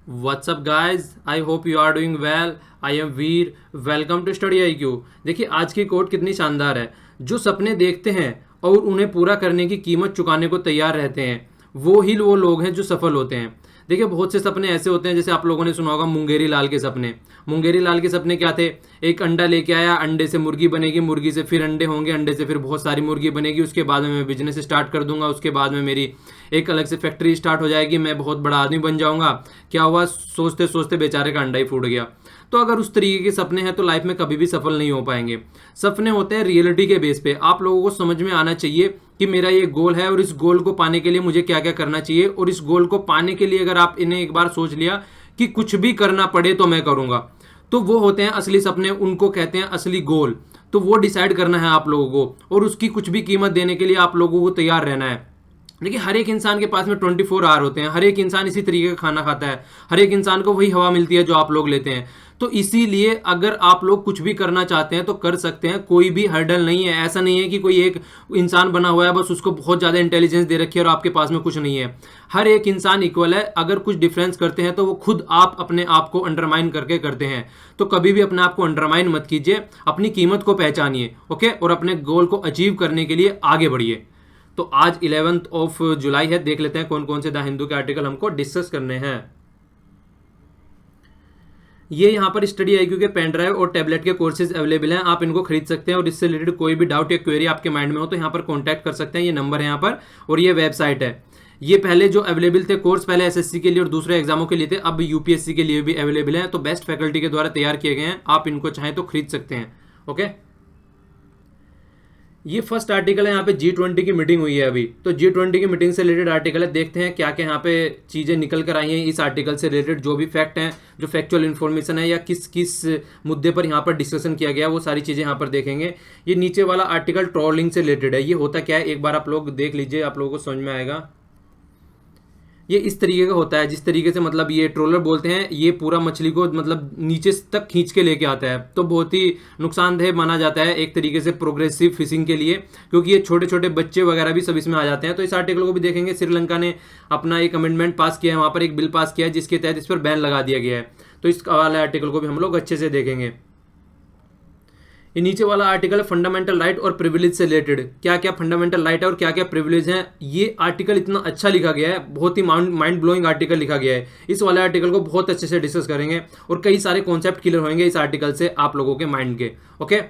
What's up guys? I hope you are doing well. I am Veer. Welcome to study IQ. देखिए आज की coat कितनी शानदार है। जो सपने देखते हैं और उन्हें पूरा करने की कीमत चुकाने को तैयार रहते हैं वो लोग हैं जो सफल होते हैं। देखिए बहुत से सपने ऐसे होते हैं, जैसे आप लोगों ने सुना होगा मुंगेरी लाल के सपने। मुंगेरी लाल के सपने क्या थे? एक अंडा लेके आया, अंडे से मुर्गी बनेगी, मुर्गी से फिर अंडे होंगे, अंडे से फिर बहुत सारी मुर्गी बनेगी, उसके बाद में मैं बिजनेस स्टार्ट कर दूंगा, उसके बाद में मेरी एक अलग से फैक्ट्री स्टार्ट हो जाएगी, मैं बहुत बड़ा आदमी बन जाऊंगा। क्या हुआ? सोचते सोचते बेचारे का अंडा ही फूट गया। तो अगर उस तरीके के सपने हैं तो लाइफ में कभी भी सफल नहीं हो पाएंगे। सपने होते हैं रियलिटी के बेस पे। आप लोगों को समझ में आना चाहिए कि मेरा ये गोल है और इस गोल को पाने के लिए मुझे क्या क्या करना चाहिए, और इस गोल को पाने के लिए अगर आप इन्हें एक बार सोच लिया कि कुछ भी करना पड़े तो मैं करूंगा, तो वो होते हैं असली सपने, उनको कहते हैं असली गोल। तो वो डिसाइड करना है आप लोगों को, और उसकी कुछ भी कीमत देने के लिए आप लोगों को तैयार रहना है। देखिए हर एक इंसान के पास में 24 आवर होते हैं, हर एक इंसान इसी तरीके का खाना खाता है, हर एक इंसान को वही हवा मिलती है जो आप लोग लेते हैं। तो इसीलिए अगर आप लोग कुछ भी करना चाहते हैं तो कर सकते हैं, कोई भी हर्डल नहीं है। ऐसा नहीं है कि कोई एक इंसान बना हुआ है, बस उसको बहुत ज़्यादा इंटेलिजेंस दे रखी है और आपके पास में कुछ नहीं है। हर एक इंसान इक्वल है। अगर कुछ डिफरेंस करते हैं तो वो खुद आप अपने आप को अंडरमाइन करके करते हैं। तो कभी भी अपने आप को अंडरमाइन मत कीजिए, अपनी कीमत को पहचानिए, ओके, और अपने गोल को अचीव करने के लिए आगे बढ़िए। तो आज 11 जुलाई है, देख लेते हैं कौन कौन से द हिंदू के आर्टिकल हमको डिस्कस करने हैं। ये यहाँ पर स्टडी IQ के पेन ड्राइव और टैबलेट के कोर्सेज अवेलेबल हैं, आप इनको खरीद सकते हैं। और इससे रिलेटेड कोई भी डाउट या क्वेरी आपके माइंड में हो तो यहाँ पर कॉन्टैक्ट कर सकते हैं। ये नंबर है यहाँ पर, और ये वेबसाइट है। ये पहले जो अवेलेबल थे कोर्स, पहले SSC के लिए और दूसरे एग्जामों के लिए थे, अब UPSC के लिए भी अवेलेबल हैं। तो बेस्ट फैकल्टी के द्वारा तैयार किए गए हैं, आप इनको चाहें तो खरीद सकते हैं। ओके, ये फर्स्ट आर्टिकल है। यहाँ पे G20 की मीटिंग हुई है अभी, तो G20 की मीटिंग से रिलेटेड आर्टिकल है। देखते हैं क्या क्या यहाँ पे चीज़ें निकल कर आई हैं इस आर्टिकल से रिलेटेड। जो भी फैक्ट हैं, जो फैक्चुअल इन्फॉर्मेशन है, या किस किस मुद्दे पर यहाँ पर डिस्कशन किया गया, वो सारी चीज़ें यहाँ पर देखेंगे। ये नीचे वाला आर्टिकल ट्रोलिंग से रिलेटेड है। ये होता क्या है एक बार आप लोग देख लीजिए, आप लोगों को समझ में आएगा। ये इस तरीके का होता है, जिस तरीके से मतलब ये ट्रोलर बोलते हैं, ये पूरा मछली को मतलब नीचे तक खींच के लेके आता है। तो बहुत ही नुकसानदेह माना जाता है एक तरीके से प्रोग्रेसिव फिशिंग के लिए, क्योंकि ये छोटे छोटे बच्चे वगैरह भी सब इसमें आ जाते हैं। तो इस आर्टिकल को भी देखेंगे। श्रीलंका ने अपना एक अमेंडमेंट पास किया है, वहाँ पर एक बिल पास किया है जिसके तहत इस पर बैन लगा दिया गया है। तो इस वाले आर्टिकल को भी हम लोग अच्छे से देखेंगे। ये नीचे वाला आर्टिकल है फंडामेंटल राइट और प्रिविलेज से रिलेटेड। क्या क्या फंडामेंटल राइट है और क्या क्या प्रिविलेज हैं, ये आर्टिकल इतना अच्छा लिखा गया है, बहुत ही माइंड ब्लोइंग आर्टिकल लिखा गया है। इस वाले आर्टिकल को बहुत अच्छे से डिस्कस करेंगे और कई सारे कॉन्सेप्ट क्लियर होंगे इस आर्टिकल से आप लोगों के माइंड के। ओके,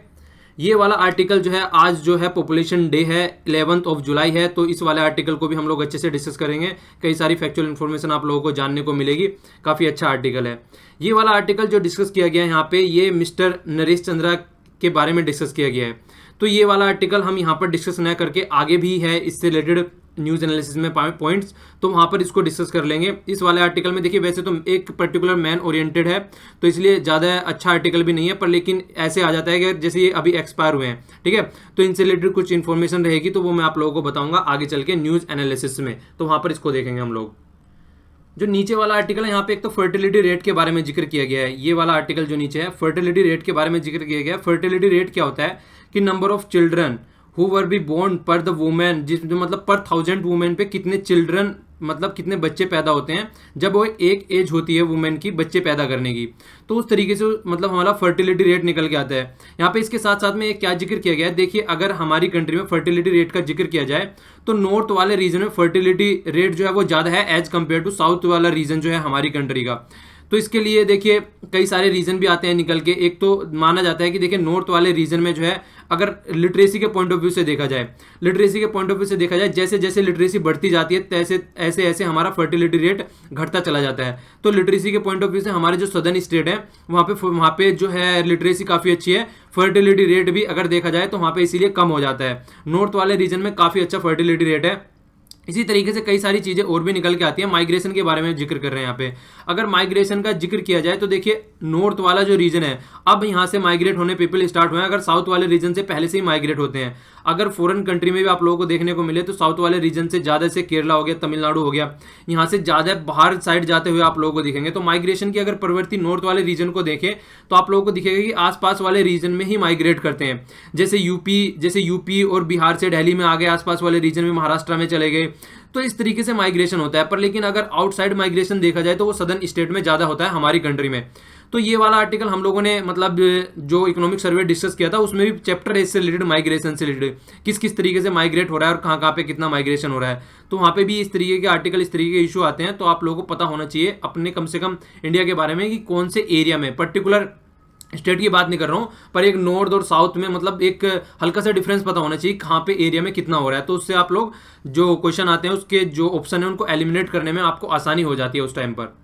ये वाला आर्टिकल जो है, आज जो है पॉपुलेशन डे है, 11 जुलाई है, तो इस वाले आर्टिकल को भी हम लोग अच्छे से डिस्कस करेंगे। कई सारी फैक्चुअल इन्फॉर्मेशन आप लोगों को जानने को मिलेगी। काफ़ी अच्छा आर्टिकल है ये वाला आर्टिकल जो डिस्कस किया गया है यहाँ पे। ये मिस्टर नरेश चंद्रा के बारे में डिस्कस किया गया है। तो ये वाला आर्टिकल हम यहाँ पर डिस्कस न करके आगे भी है इससे रिलेटेड न्यूज़ एनालिसिस में पॉइंट्स, तो वहाँ पर इसको डिस्कस कर लेंगे। इस वाले आर्टिकल में देखिए, वैसे तो एक पर्टिकुलर मैन ओरिएंटेड है, तो इसलिए ज़्यादा अच्छा आर्टिकल भी नहीं है, पर लेकिन ऐसे आ जाता है कि जैसे ये अभी एक्सपायर हुए हैं, ठीक है, तो इनसे रिलेटेड कुछ इन्फॉर्मेशन रहेगी, तो वो मैं आप लोगों को बताऊंगा आगे चल के न्यूज़ एनालिसिस में। तो वहाँ पर इसको देखेंगे हम लोग। जो नीचे वाला आर्टिकल है यहाँ पे, एक तो फर्टिलिटी रेट के बारे में जिक्र किया गया है। ये वाला आर्टिकल जो नीचे है, फर्टिलिटी रेट के बारे में जिक्र किया गया है। फर्टिलिटी रेट क्या होता है कि number of children who were be born per the women, जिस जो मतलब पर 1000 वुमेन पे कितने चिल्ड्रन, मतलब कितने बच्चे पैदा होते हैं जब वो एक एज होती है वुमेन की बच्चे पैदा करने की। तो उस तरीके से मतलब हमारा फर्टिलिटी रेट निकल के आता है यहाँ पे। इसके साथ साथ में एक क्या जिक्र किया गया है, देखिए अगर हमारी कंट्री में फर्टिलिटी रेट का जिक्र किया जाए तो नॉर्थ वाले रीजन में फर्टिलिटी रेट जो है वो ज़्यादा है एज कम्पेयर टू साउथ वाला रीजन जो है हमारी कंट्री का। तो इसके लिए देखिए कई सारे रीजन भी आते हैं निकल के। एक तो माना जाता है कि देखिए नॉर्थ वाले रीजन में जो है, अगर लिटरेसी के पॉइंट ऑफ व्यू से देखा जाए, लिटरेसी के पॉइंट ऑफ व्यू से देखा जाए, जैसे जैसे लिटरेसी बढ़ती जाती है तैसे ऐसे ऐसे हमारा फर्टिलिटी रेट घटता चला जाता है। तो लिटरेसी के पॉइंट ऑफ व्यू से हमारे जो सदर्न स्टेट है वहाँ पे जो है लिटरेसी काफ़ी अच्छी है, फर्टिलिटी रेट भी अगर देखा जाए तो वहाँ पे इसीलिए कम हो जाता है। नॉर्थ वाले रीजन में काफ़ी अच्छा फर्टिलिटी रेट है। इसी तरीके से कई सारी चीज़ें और भी निकल के आती हैं। माइग्रेशन के बारे में जिक्र कर रहे हैं यहाँ पे। अगर माइग्रेशन का जिक्र किया जाए तो देखिए नॉर्थ वाला जो रीजन है, अब यहाँ से माइग्रेट होने पीपल स्टार्ट हुए हैं। अगर साउथ वाले रीजन से पहले से ही माइग्रेट होते हैं। अगर फॉरेन कंट्री में भी आप लोगों को देखने को मिले तो साउथ वाले रीजन से ज़्यादा, से केरला हो गया, तमिलनाडु हो गया, यहाँ से ज़्यादा बाहर साइड जाते हुए आप लोगों को दिखेंगे। तो माइग्रेशन की अगर प्रवृत्ति नॉर्थ वाले रीजन को देखें तो आप लोगों को दिखेगा कि आसपास वाले रीजन में ही माइग्रेट करते हैं। जैसे यूपी और बिहार से दिल्ली में आ गए, आसपास वाले रीजन में महाराष्ट्र में चले गए, तो इस तरीके से माइग्रेशन होता है। पर लेकिन अगर आउटसाइड माइग्रेशन देखा जाए तो वो सदर्न स्टेट में ज़्यादा होता है हमारी कंट्री में। तो ये वाला आर्टिकल हम लोगों ने मतलब जो इकोनॉमिक सर्वे डिस्कस किया था उसमें भी चैप्टर है इससे रिलेटेड, माइग्रेशन से रिलेटेड, किस किस तरीके से माइग्रेट हो रहा है और कहाँ कहाँ पे कितना माइग्रेशन हो रहा है। तो वहाँ पे भी इस तरीके के आर्टिकल, इस तरीके के इशू आते हैं। तो आप लोगों को पता होना चाहिए अपने कम से कम इंडिया के बारे में कि कौन से एरिया में, पर्टिकुलर स्टेट की बात नहीं कर रहा हूँ, पर एक नॉर्थ और साउथ में मतलब एक हल्का सा डिफरेंस पता होना चाहिए कहाँ पे एरिया में कितना हो रहा है। तो उससे आप लोग जो क्वेश्चन आते हैं उसके जो ऑप्शन है उनको एलिमिनेट करने में आपको आसानी हो जाती है उस टाइम पर।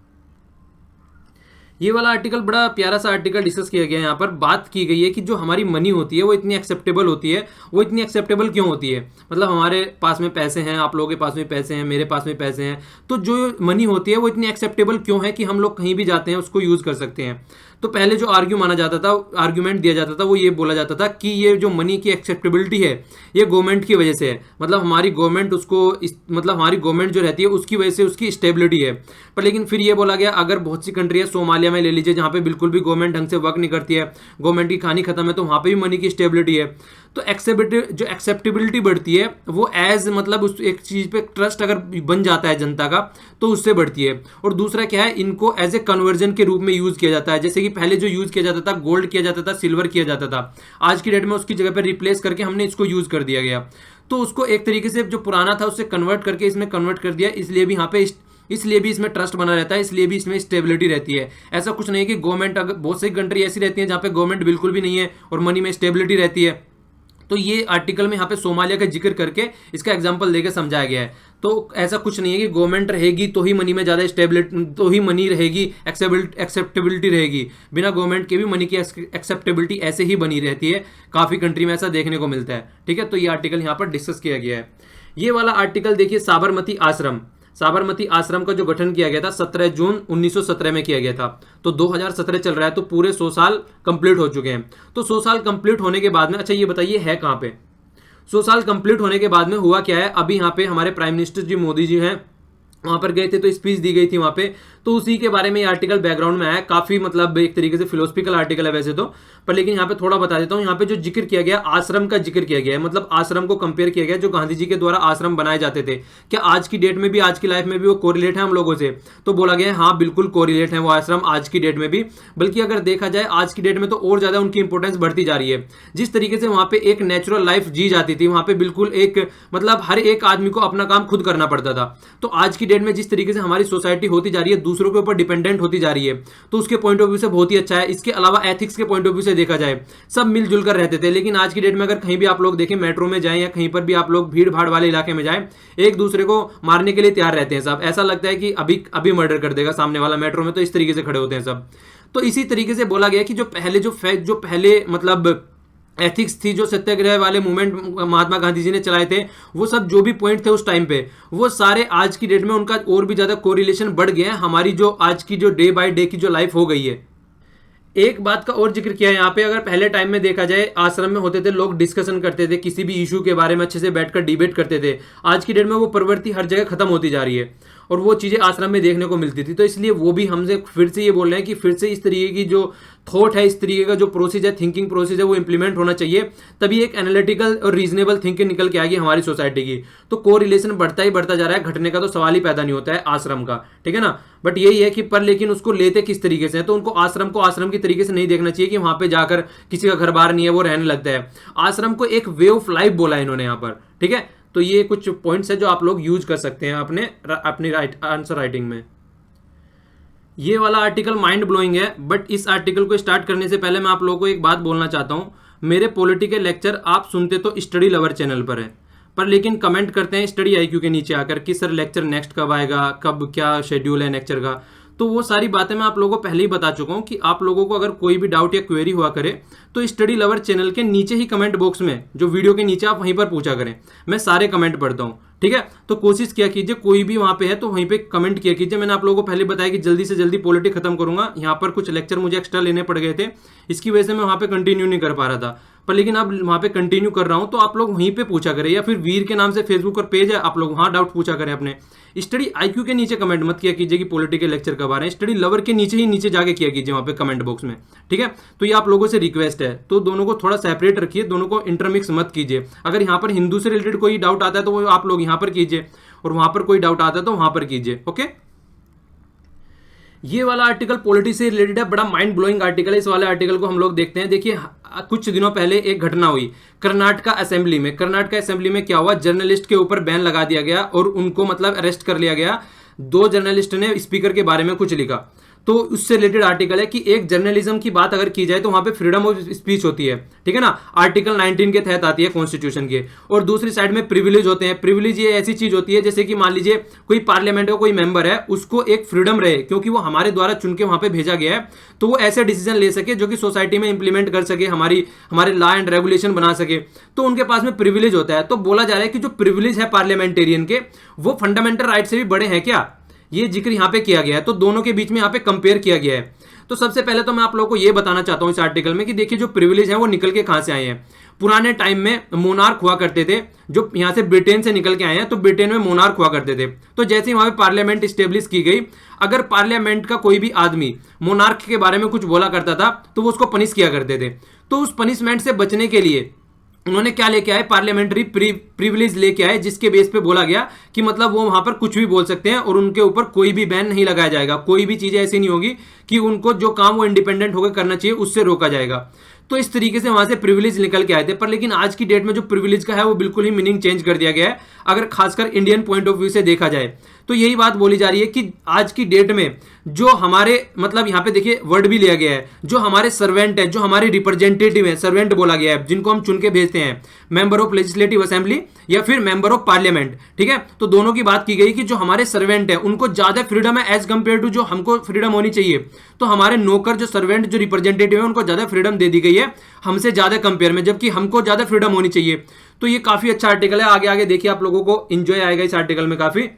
ये वाला आर्टिकल बड़ा प्यारा सा आर्टिकल डिस्कस किया गया है। यहाँ पर बात की गई है कि जो हमारी मनी होती है वो इतनी एक्सेप्टेबल होती है। वो इतनी एक्सेप्टेबल क्यों होती है? मतलब हमारे पास में पैसे हैं, आप लोगों के पास में पैसे हैं, मेरे पास में पैसे हैं, तो जो मनी होती है वो इतनी एक्सेप्टेबल क्यों है कि हम लोग कहीं भी जाते हैं उसको यूज़ कर सकते हैं। तो पहले जो आर्ग्यूमेंट दिया जाता था वो ये बोला जाता था कि ये जो मनी की एक्सेप्टेबिलिटी है ये गवर्नमेंट की वजह से है। मतलब हमारी गवर्नमेंट मतलब हमारी गवर्नमेंट जो रहती है उसकी वजह से उसकी स्टेबिलिटी है। पर लेकिन फिर ये बोला गया अगर बहुत सी कंट्री है, सोमालिया में ले लीजिए, जहाँ पे बिल्कुल भी गवर्नमेंट ढंग से वर्क नहीं करती है, गवर्नमेंट की कहानी खत्म है, तो वहाँ पे भी मनी की स्टेबिलिटी है। तो जो एक्सेप्टेबिलिटी बढ़ती है वो एज मतलब उस एक चीज़ पे ट्रस्ट अगर बन जाता है जनता का तो उससे बढ़ती है। और दूसरा क्या है, इनको एज ए कन्वर्जन के रूप में यूज़ किया जाता है। जैसे कि पहले जो यूज़ किया जाता था गोल्ड किया जाता था, सिल्वर किया जाता था, आज की डेट में उसकी जगह पर रिप्लेस करके हमने इसको यूज़ कर दिया गया। तो उसको एक तरीके से जो पुराना था उससे कन्वर्ट करके इसमें कन्वर्ट कर दिया, इसलिए भी यहाँ पे इसलिए भी इसमें ट्रस्ट बना रहता है, इसलिए भी इसमें स्टेबिलिटी रहती है। ऐसा कुछ नहीं कि गवर्नमेंट, अगर बहुत सी कंट्री ऐसी रहती है जहाँ पे गवर्नमेंट बिल्कुल भी नहीं है और मनी में स्टेबिलिटी रहती है। तो ये आर्टिकल में यहाँ पे सोमालिया का जिक्र करके इसका एग्जांपल देकर समझाया गया है। तो ऐसा कुछ नहीं है कि गवर्नमेंट रहेगी तो ही मनी में ज़्यादा स्टेबिलिटी, तो ही मनी रहेगी, एक्सेप्टेबिलिटी रहेगी। बिना गवर्नमेंट के भी मनी की एक्सेप्टेबिलिटी ऐसे ही बनी रहती है। काफ़ी कंट्री में ऐसा देखने को मिलता है। ठीक है, तो ये आर्टिकल यहाँ पर डिस्कस किया गया है। ये वाला आर्टिकल देखिए, साबरमती आश्रम का जो गठन किया गया था 17 जून 1917 में किया गया था। तो 2017 चल रहा है, तो पूरे 100 साल कंप्लीट हो चुके हैं। तो 100 साल कंप्लीट होने के बाद में, अच्छा ये बताइए है कहाँ पे? 100 साल कंप्लीट होने के बाद में हुआ क्या है? अभी यहाँ पे हमारे प्राइम मिनिस्टर जी मोदी जी हैं, वहाँ पर गए थे तो स्पीच दी गई थी वहाँ पे। तो उसी के बारे में ये आर्टिकल बैकग्राउंड में आया। काफ़ी मतलब एक तरीके से फिलोसफिकल आर्टिकल है वैसे तो, पर लेकिन यहाँ पे थोड़ा बता देता हूँ। यहाँ पे जो जिक्र किया गया, आश्रम का जिक्र किया गया है, मतलब आश्रम को कंपेयर किया गया जो गांधी जी के द्वारा आश्रम बनाए जाते थे। क्या आज की डेट में भी, आज की लाइफ में भी वो कोरिलेट है हम लोगों से? तो बोला गया है हाँ बिल्कुल कोरिलेट है वो आश्रम आज की डेट में भी। बल्कि अगर देखा जाए आज की डेट में तो और ज़्यादा उनकी इंपॉर्टेंस बढ़ती जा रही है। जिस तरीके से वहाँ पे एक नेचुरल लाइफ जी जाती थी, वहाँ पे बिल्कुल एक मतलब हर एक आदमी को अपना काम खुद करना पड़ता था। तो आज की डेट में जिस तरीके से हमारी सोसाइटी होती जा रही है, दूसरों के ऊपर डिपेंडेंट होती जा रही है, तो उसके पॉइंट ऑफ व्यू से बहुत ही अच्छा है। इसके अलावा एथिक्स के पॉइंट ऑफ व्यू से देखा जाए, सब मिलजुल कर रहते थे। लेकिन आज की डेट में अगर कहीं भी आप लोग देखें, मेट्रो में जाएं या कहीं पर भी आप लोग भीड़ भाड़ वाले इलाके में जाएं, एक दूसरे को मारने के लिए तैयार रहते हैं सब। ऐसा लगता है कि अभी अभी मर्डर कर देगा सामने वाला, मेट्रो में तो इस तरीके से खड़े होते हैं सब। तो इसी तरीके से बोला गया कि जो पहले मतलब एथिक्स थी, जो सत्याग्रह वाले मूवमेंट महात्मा गांधी जी ने चलाए थे, वो सब जो भी पॉइंट थे उस टाइम पे, वो सारे आज की डेट में उनका और भी ज्यादा कोरिलेशन बढ़ गया है हमारी जो आज की जो डे बाय डे की जो लाइफ हो गई है। एक बात का और जिक्र किया है यहाँ पे, अगर पहले टाइम में देखा जाए आश्रम में होते थे लोग, डिस्कशन करते थे, किसी भी इशू के बारे में अच्छे से बैठकर डिबेट करते थे। आज की डेट में वो प्रवृत्ति हर जगह खत्म होती जा रही है और वो चीज़ें आश्रम में देखने को मिलती थी। तो इसलिए वो भी हमसे फिर से ये बोल रहे हैं कि फिर से इस तरीके की जो थॉट है, इस तरीके का जो प्रोसेस है, थिंकिंग प्रोसेस है, वो इंप्लीमेंट होना चाहिए। तभी एक एनालिटिकल और रीजनेबल थिंकिंग निकल के आएगी हमारी सोसाइटी की। तो कोरिलेशन बढ़ता ही बढ़ता जा रहा है, घटने का तो सवाल ही पैदा नहीं होता है आश्रम का, ठीक है ना। बट यही है कि पर लेकिन उसको लेते किस तरीके से है, तो उनको आश्रम की तरीके से नहीं देखना चाहिए कि वहां पे जाकर किसी का घर बार नहीं है वो रहने लगता है। आश्रम को एक वे ऑफ लाइफ बोला है इन्होंने यहाँ पर, ठीक है। तो ये कुछ पॉइंट्स है जो आप लोग यूज कर सकते हैं अपनी आंसर राइटिंग में। ये वाला आर्टिकल माइंड ब्लोइंग है, बट इस आर्टिकल को स्टार्ट करने से पहले मैं आप लोगों को एक बात बोलना चाहता हूँ। मेरे पॉलिटिकल लेक्चर आप सुनते तो स्टडी लवर चैनल पर है, पर लेकिन कमेंट करते हैं स्टडी IQ के नीचे आकर कि सर लेक्चर नेक्स्ट कब आएगा, कब क्या शेड्यूल है लेक्चर का। तो वो सारी बातें मैं आप लोगों को पहले ही बता चुका हूँ कि आप लोगों को अगर कोई भी डाउट या क्वेरी हुआ करे तो स्टडी लवर चैनल के नीचे ही कमेंट बॉक्स में, जो वीडियो के नीचे, आप वहीं पर पूछा करें। मैं सारे कमेंट पढ़ता हूँ, ठीक है। तो कोशिश किया कीजिए, कोई भी वहाँ पे है तो वहीं पे कमेंट किया कीजिए। मैंने आप लोगों को पहले बताया कि जल्दी से जल्दी पॉलिटिक्स खत्म करूंगा। यहाँ पर कुछ लेक्चर मुझे एक्स्ट्रा लेने पड़ गए थे, इसकी वजह से मैं वहाँ पे कंटिन्यू नहीं कर पा रहा था, पर लेकिन अब वहाँ पे कंटिन्यू कर रहा हूँ। तो आप लोग वहीं पे पूछा करें, या फिर वीर के नाम से फेसबुक पर पेज है, आप लोग वहाँ डाउट पूछा करें अपने। स्टडी IQ के नीचे कमेंट मत किया कीजिए कि पॉलिटिकल लेक्चर कब आ रहे हैं, स्टडी लवर के नीचे ही नीचे जाके किया कीजिए वहाँ पे कमेंट बॉक्स में, ठीक है। तो ये आप लोगों से रिक्वेस्ट है, तो दोनों को थोड़ा सेपरेट रखिए, दोनों को इंटरमिक्स मत कीजिए। अगर यहाँ पर हिंदू से रिलेटेड कोई डाउट आता है तो वो आप लोग यहाँ पर कीजिए, और वहां पर कोई डाउट आता है तो वहां पर कीजिए। ओके, ये वाला आर्टिकल पॉलिटिक्स से रिलेटेड है, बड़ा माइंड ब्लोइंग आर्टिकल है। इस वाले आर्टिकल को हम लोग देखते हैं। देखिए, कुछ दिनों पहले एक घटना हुई कर्नाटका असेंबली में। कर्नाटका असेंबली में क्या हुआ, जर्नलिस्ट के ऊपर बैन लगा दिया गया और उनको मतलब अरेस्ट कर लिया गया। 2 जर्नलिस्ट ने स्पीकर के बारे में कुछ लिखा, तो उससे रिलेटेड आर्टिकल है कि एक जर्नलिज्म की बात अगर की जाए तो वहां पे फ्रीडम ऑफ स्पीच होती है, ठीक है ना, आर्टिकल 19 के तहत आती है कॉन्स्टिट्यूशन के। और दूसरी साइड में प्रिविलेज होते हैं। प्रिविलेज ये ऐसी चीज होती है जैसे कि मान लीजिए कोई पार्लियामेंट का कोई मेंबर है, उसको एक फ्रीडम रहे क्योंकि वो हमारे द्वारा चुन के वहां पे भेजा गया है, तो वो ऐसे डिसीजन ले सके जो कि सोसाइटी में इंप्लीमेंट कर सके, हमारे लॉ एंड रेगुलेशन बना सके, तो उनके पास में प्रिविलेज होता है। तो बोला जा रहा है कि जो प्रिविलेज है पार्लियामेंटेरियन के, वो फंडामेंटल राइट से भी बड़े हैं क्या, ये जिक्र यहां पे किया गया है। तो दोनों के बीच में यहां पे कंपेयर किया गया है। तो सबसे पहले तो मैं आप लोगों को ये बताना चाहता हूं इस आर्टिकल में कि देखिए जो प्रिविलेज है वो निकल के कहां से आए हैं। पुराने टाइम में मोनार्क हुआ करते थे, जो यहां से ब्रिटेन से निकल के आए हैं। तो ब्रिटेन में मोनार्क हुआ करते थे। तो जैसे ही वहां पे पार्लियामेंट स्टेब्लिश की गई, अगर पार्लियामेंट का कोई भी आदमी मोनार्क के बारे में कुछ बोला करता था तो वो उसको पनिश किया करते थे। तो उस पनिशमेंट से बचने के लिए उन्होंने क्या लेके आए, पार्लियामेंट्री प्रिविलेज लेके आए, जिसके बेस पे बोला गया कि मतलब वो वहां पर कुछ भी बोल सकते हैं और उनके ऊपर कोई भी बैन नहीं लगाया जाएगा। कोई भी चीजें ऐसी नहीं होगी कि उनको जो काम वो इंडिपेंडेंट होकर करना चाहिए उससे रोका जाएगा। तो इस तरीके से वहां से प्रिविलेज निकल के आए थे। पर लेकिन आज की डेट में जो प्रिविलेज का है वो बिल्कुल ही मीनिंग चेंज कर दिया गया है, अगर खासकर इंडियन पॉइंट ऑफ व्यू से देखा जाए। तो यही बात बोली जा रही है कि आज की डेट में जो हमारे मतलब यहां पे देखिए वर्ड भी लिया गया है, जो हमारे सर्वेंट है, जो हमारे रिप्रेजेंटेटिव है, सर्वेंट बोला गया है, जिनको हम चुन के भेजते हैं, मेंबर ऑफ लेजिस्लेटिव असेंबली या फिर मेंबर ऑफ पार्लियामेंट, ठीक है। तो दोनों की बात की गई कि जो हमारे सर्वेंट है उनको ज्यादा फ्रीडम है एज कंपेयर टू जो हमको फ्रीडम होनी चाहिए। तो हमारे नौकर जो सर्वेंट जो रिप्रेजेंटेटिव है उनको ज्यादा फ्रीडम दे दी गई है हमसे ज्यादा कंपेयर में, जबकि हमको ज्यादा फ्रीडम होनी चाहिए। तो ये काफी अच्छा आर्टिकल है। आगे आगे देखिए, आप लोगों को एंजॉय आएगा इस आर्टिकल में काफी।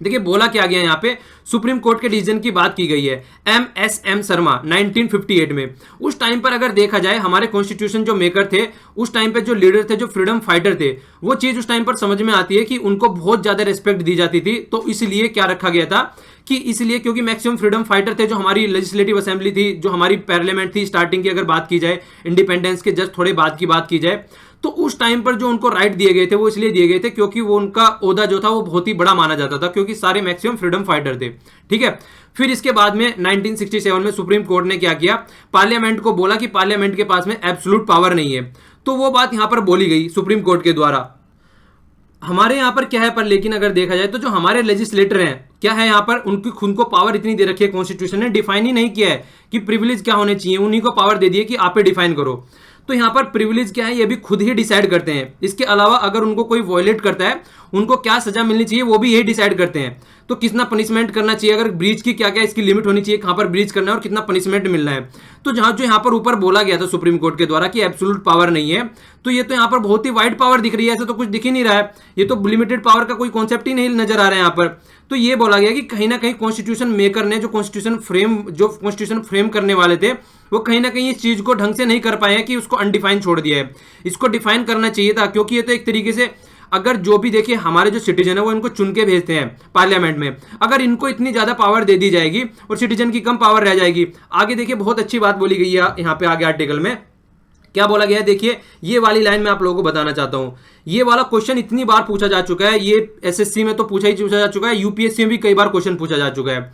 देखिए बोला क्या गया यहाँ पे, सुप्रीम कोर्ट के डिसीजन की बात की गई है MSM शर्मा 1958 में। उस टाइम पर अगर देखा जाए हमारे कॉन्स्टिट्यूशन जो मेकर थे उस टाइम पे, जो लीडर थे, जो फ्रीडम फाइटर थे, वो चीज उस टाइम पर समझ में आती है कि उनको बहुत ज्यादा रिस्पेक्ट दी जाती थी। तो इसलिए क्या रखा गया था कि इसलिए क्योंकि मैक्सिमम फ्रीडम फाइटर थे, जो हमारी लेजिस्लेटिव असेंबली थी, जो हमारी पार्लियामेंट थी स्टार्टिंग की अगर बात की जाए, इंडिपेंडेंस के जस्ट थोड़े बाद की बात की जाए, तो उस टाइम पर जो उनको राइट दिए गए थे वो इसलिए दिए गए थे क्योंकि वो उनका ओहदा जो था वो बहुत ही बड़ा माना जाता था, क्योंकि सारे मैक्सिमम फ्रीडम फाइटर थे, ठीक है। फिर इसके बाद में 1967 में सुप्रीम कोर्ट ने क्या किया, पार्लियामेंट को बोला कि पार्लियामेंट के पास में एब्सोल्यूट पावर नहीं है। तो वो बात यहां पर बोली गई सुप्रीम कोर्ट के द्वारा। हमारे यहां पर क्या है, पर लेकिन अगर देखा जाए तो जो हमारे लेजिस्लेटर हैं क्या है, यहां पर उनकी खुद को पावर इतनी दे रखी है, कॉन्स्टिट्यूशन ने डिफाइन ही नहीं किया है कि प्रिविलेज क्या होने चाहिए, उन्हीं को पावर दे दी है कि आप डिफाइन करो। तो यहां पर प्रिविलेज क्या है ये भी खुद ही डिसाइड करते हैं। इसके अलावा अगर उनको कोई वॉयलेट करता है, उनको क्या सजा मिलनी चाहिए वो भी यही डिसाइड करते हैं। तो कितना पनिशमेंट करना चाहिए, अगर ब्रीच की क्या क्या इसकी लिमिट होनी चाहिए, कहां पर ब्रीच करना है और कितना पनिशमेंट मिलना है। तो जहां जो यहां पर ऊपर बोला गया था सुप्रीम कोर्ट के द्वारा कि एब्सोल्यूट पावर नहीं है, तो ये तो यहां पर बहुत ही वाइड पावर दिख रही है, ऐसा तो कुछ दिख ही नहीं रहा है। ये तो लिमिटेड पावर का कोई कॉन्सेप्ट ही नहीं नजर आ रहा है यहां पर। तो ये बोला गया कि कहीं ना कहीं कॉन्स्टिट्यूशन मेकर ने जो कॉन्स्टिट्यूशन फ्रेम करने वाले थे वो कहीं ना कहीं इस चीज को ढंग से नहीं कर पाए हैं कि उसको अनडिफाइन छोड़ दिया है। इसको डिफाइन करना चाहिए था, क्योंकि ये तो एक तरीके से अगर जो भी देखिए हमारे जो सिटीजन है वो इनको चुन के भेजते हैं पार्लियामेंट में, अगर इनको इतनी ज्यादा पावर दे दी जाएगी और सिटीजन की कम पावर रह जाएगी। आगे देखिए बहुत अच्छी बात बोली गई है यहाँ पे आगे आर्टिकल में क्या बोला गया है, देखिए ये वाली लाइन मैं आप लोगों को बताना चाहता हूं। ये वाला क्वेश्चन इतनी बार पूछा जा चुका है, ये एसएससी में तो पूछा जा चुका है, यूपीएससी में भी कई बार क्वेश्चन पूछा जा चुका है।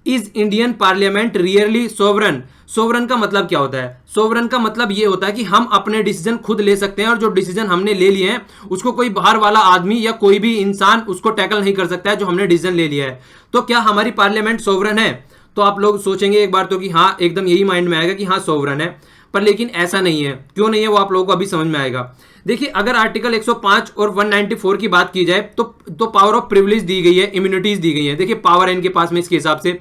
Is Indian parliament rarely sovereign? Sovereign का मतलब क्या होता है? सोवरन का मतलब ये होता है कि हम अपने डिसीजन खुद ले सकते हैं और जो डिसीजन हमने ले लिए हैं उसको कोई बाहर वाला आदमी या कोई भी इंसान उसको टैकल नहीं कर सकता है, जो हमने डिसीजन ले लिया है। तो क्या हमारी पार्लियामेंट सोवरन है? तो आप लोग सोचेंगे एक बार तो कि हाँ, एकदम यही माइंड में आएगा कि हाँ सोवरन है, पर लेकिन ऐसा नहीं है। क्यों नहीं है वो आप लोगों को अभी समझ में आएगा। देखिए अगर आर्टिकल 105 और 194 की बात की जाए तो पावर ऑफ प्रिविलेज दी गई है, इम्यूनिटीज दी गई है। देखिए पावर है इनके पास में, इसके हिसाब से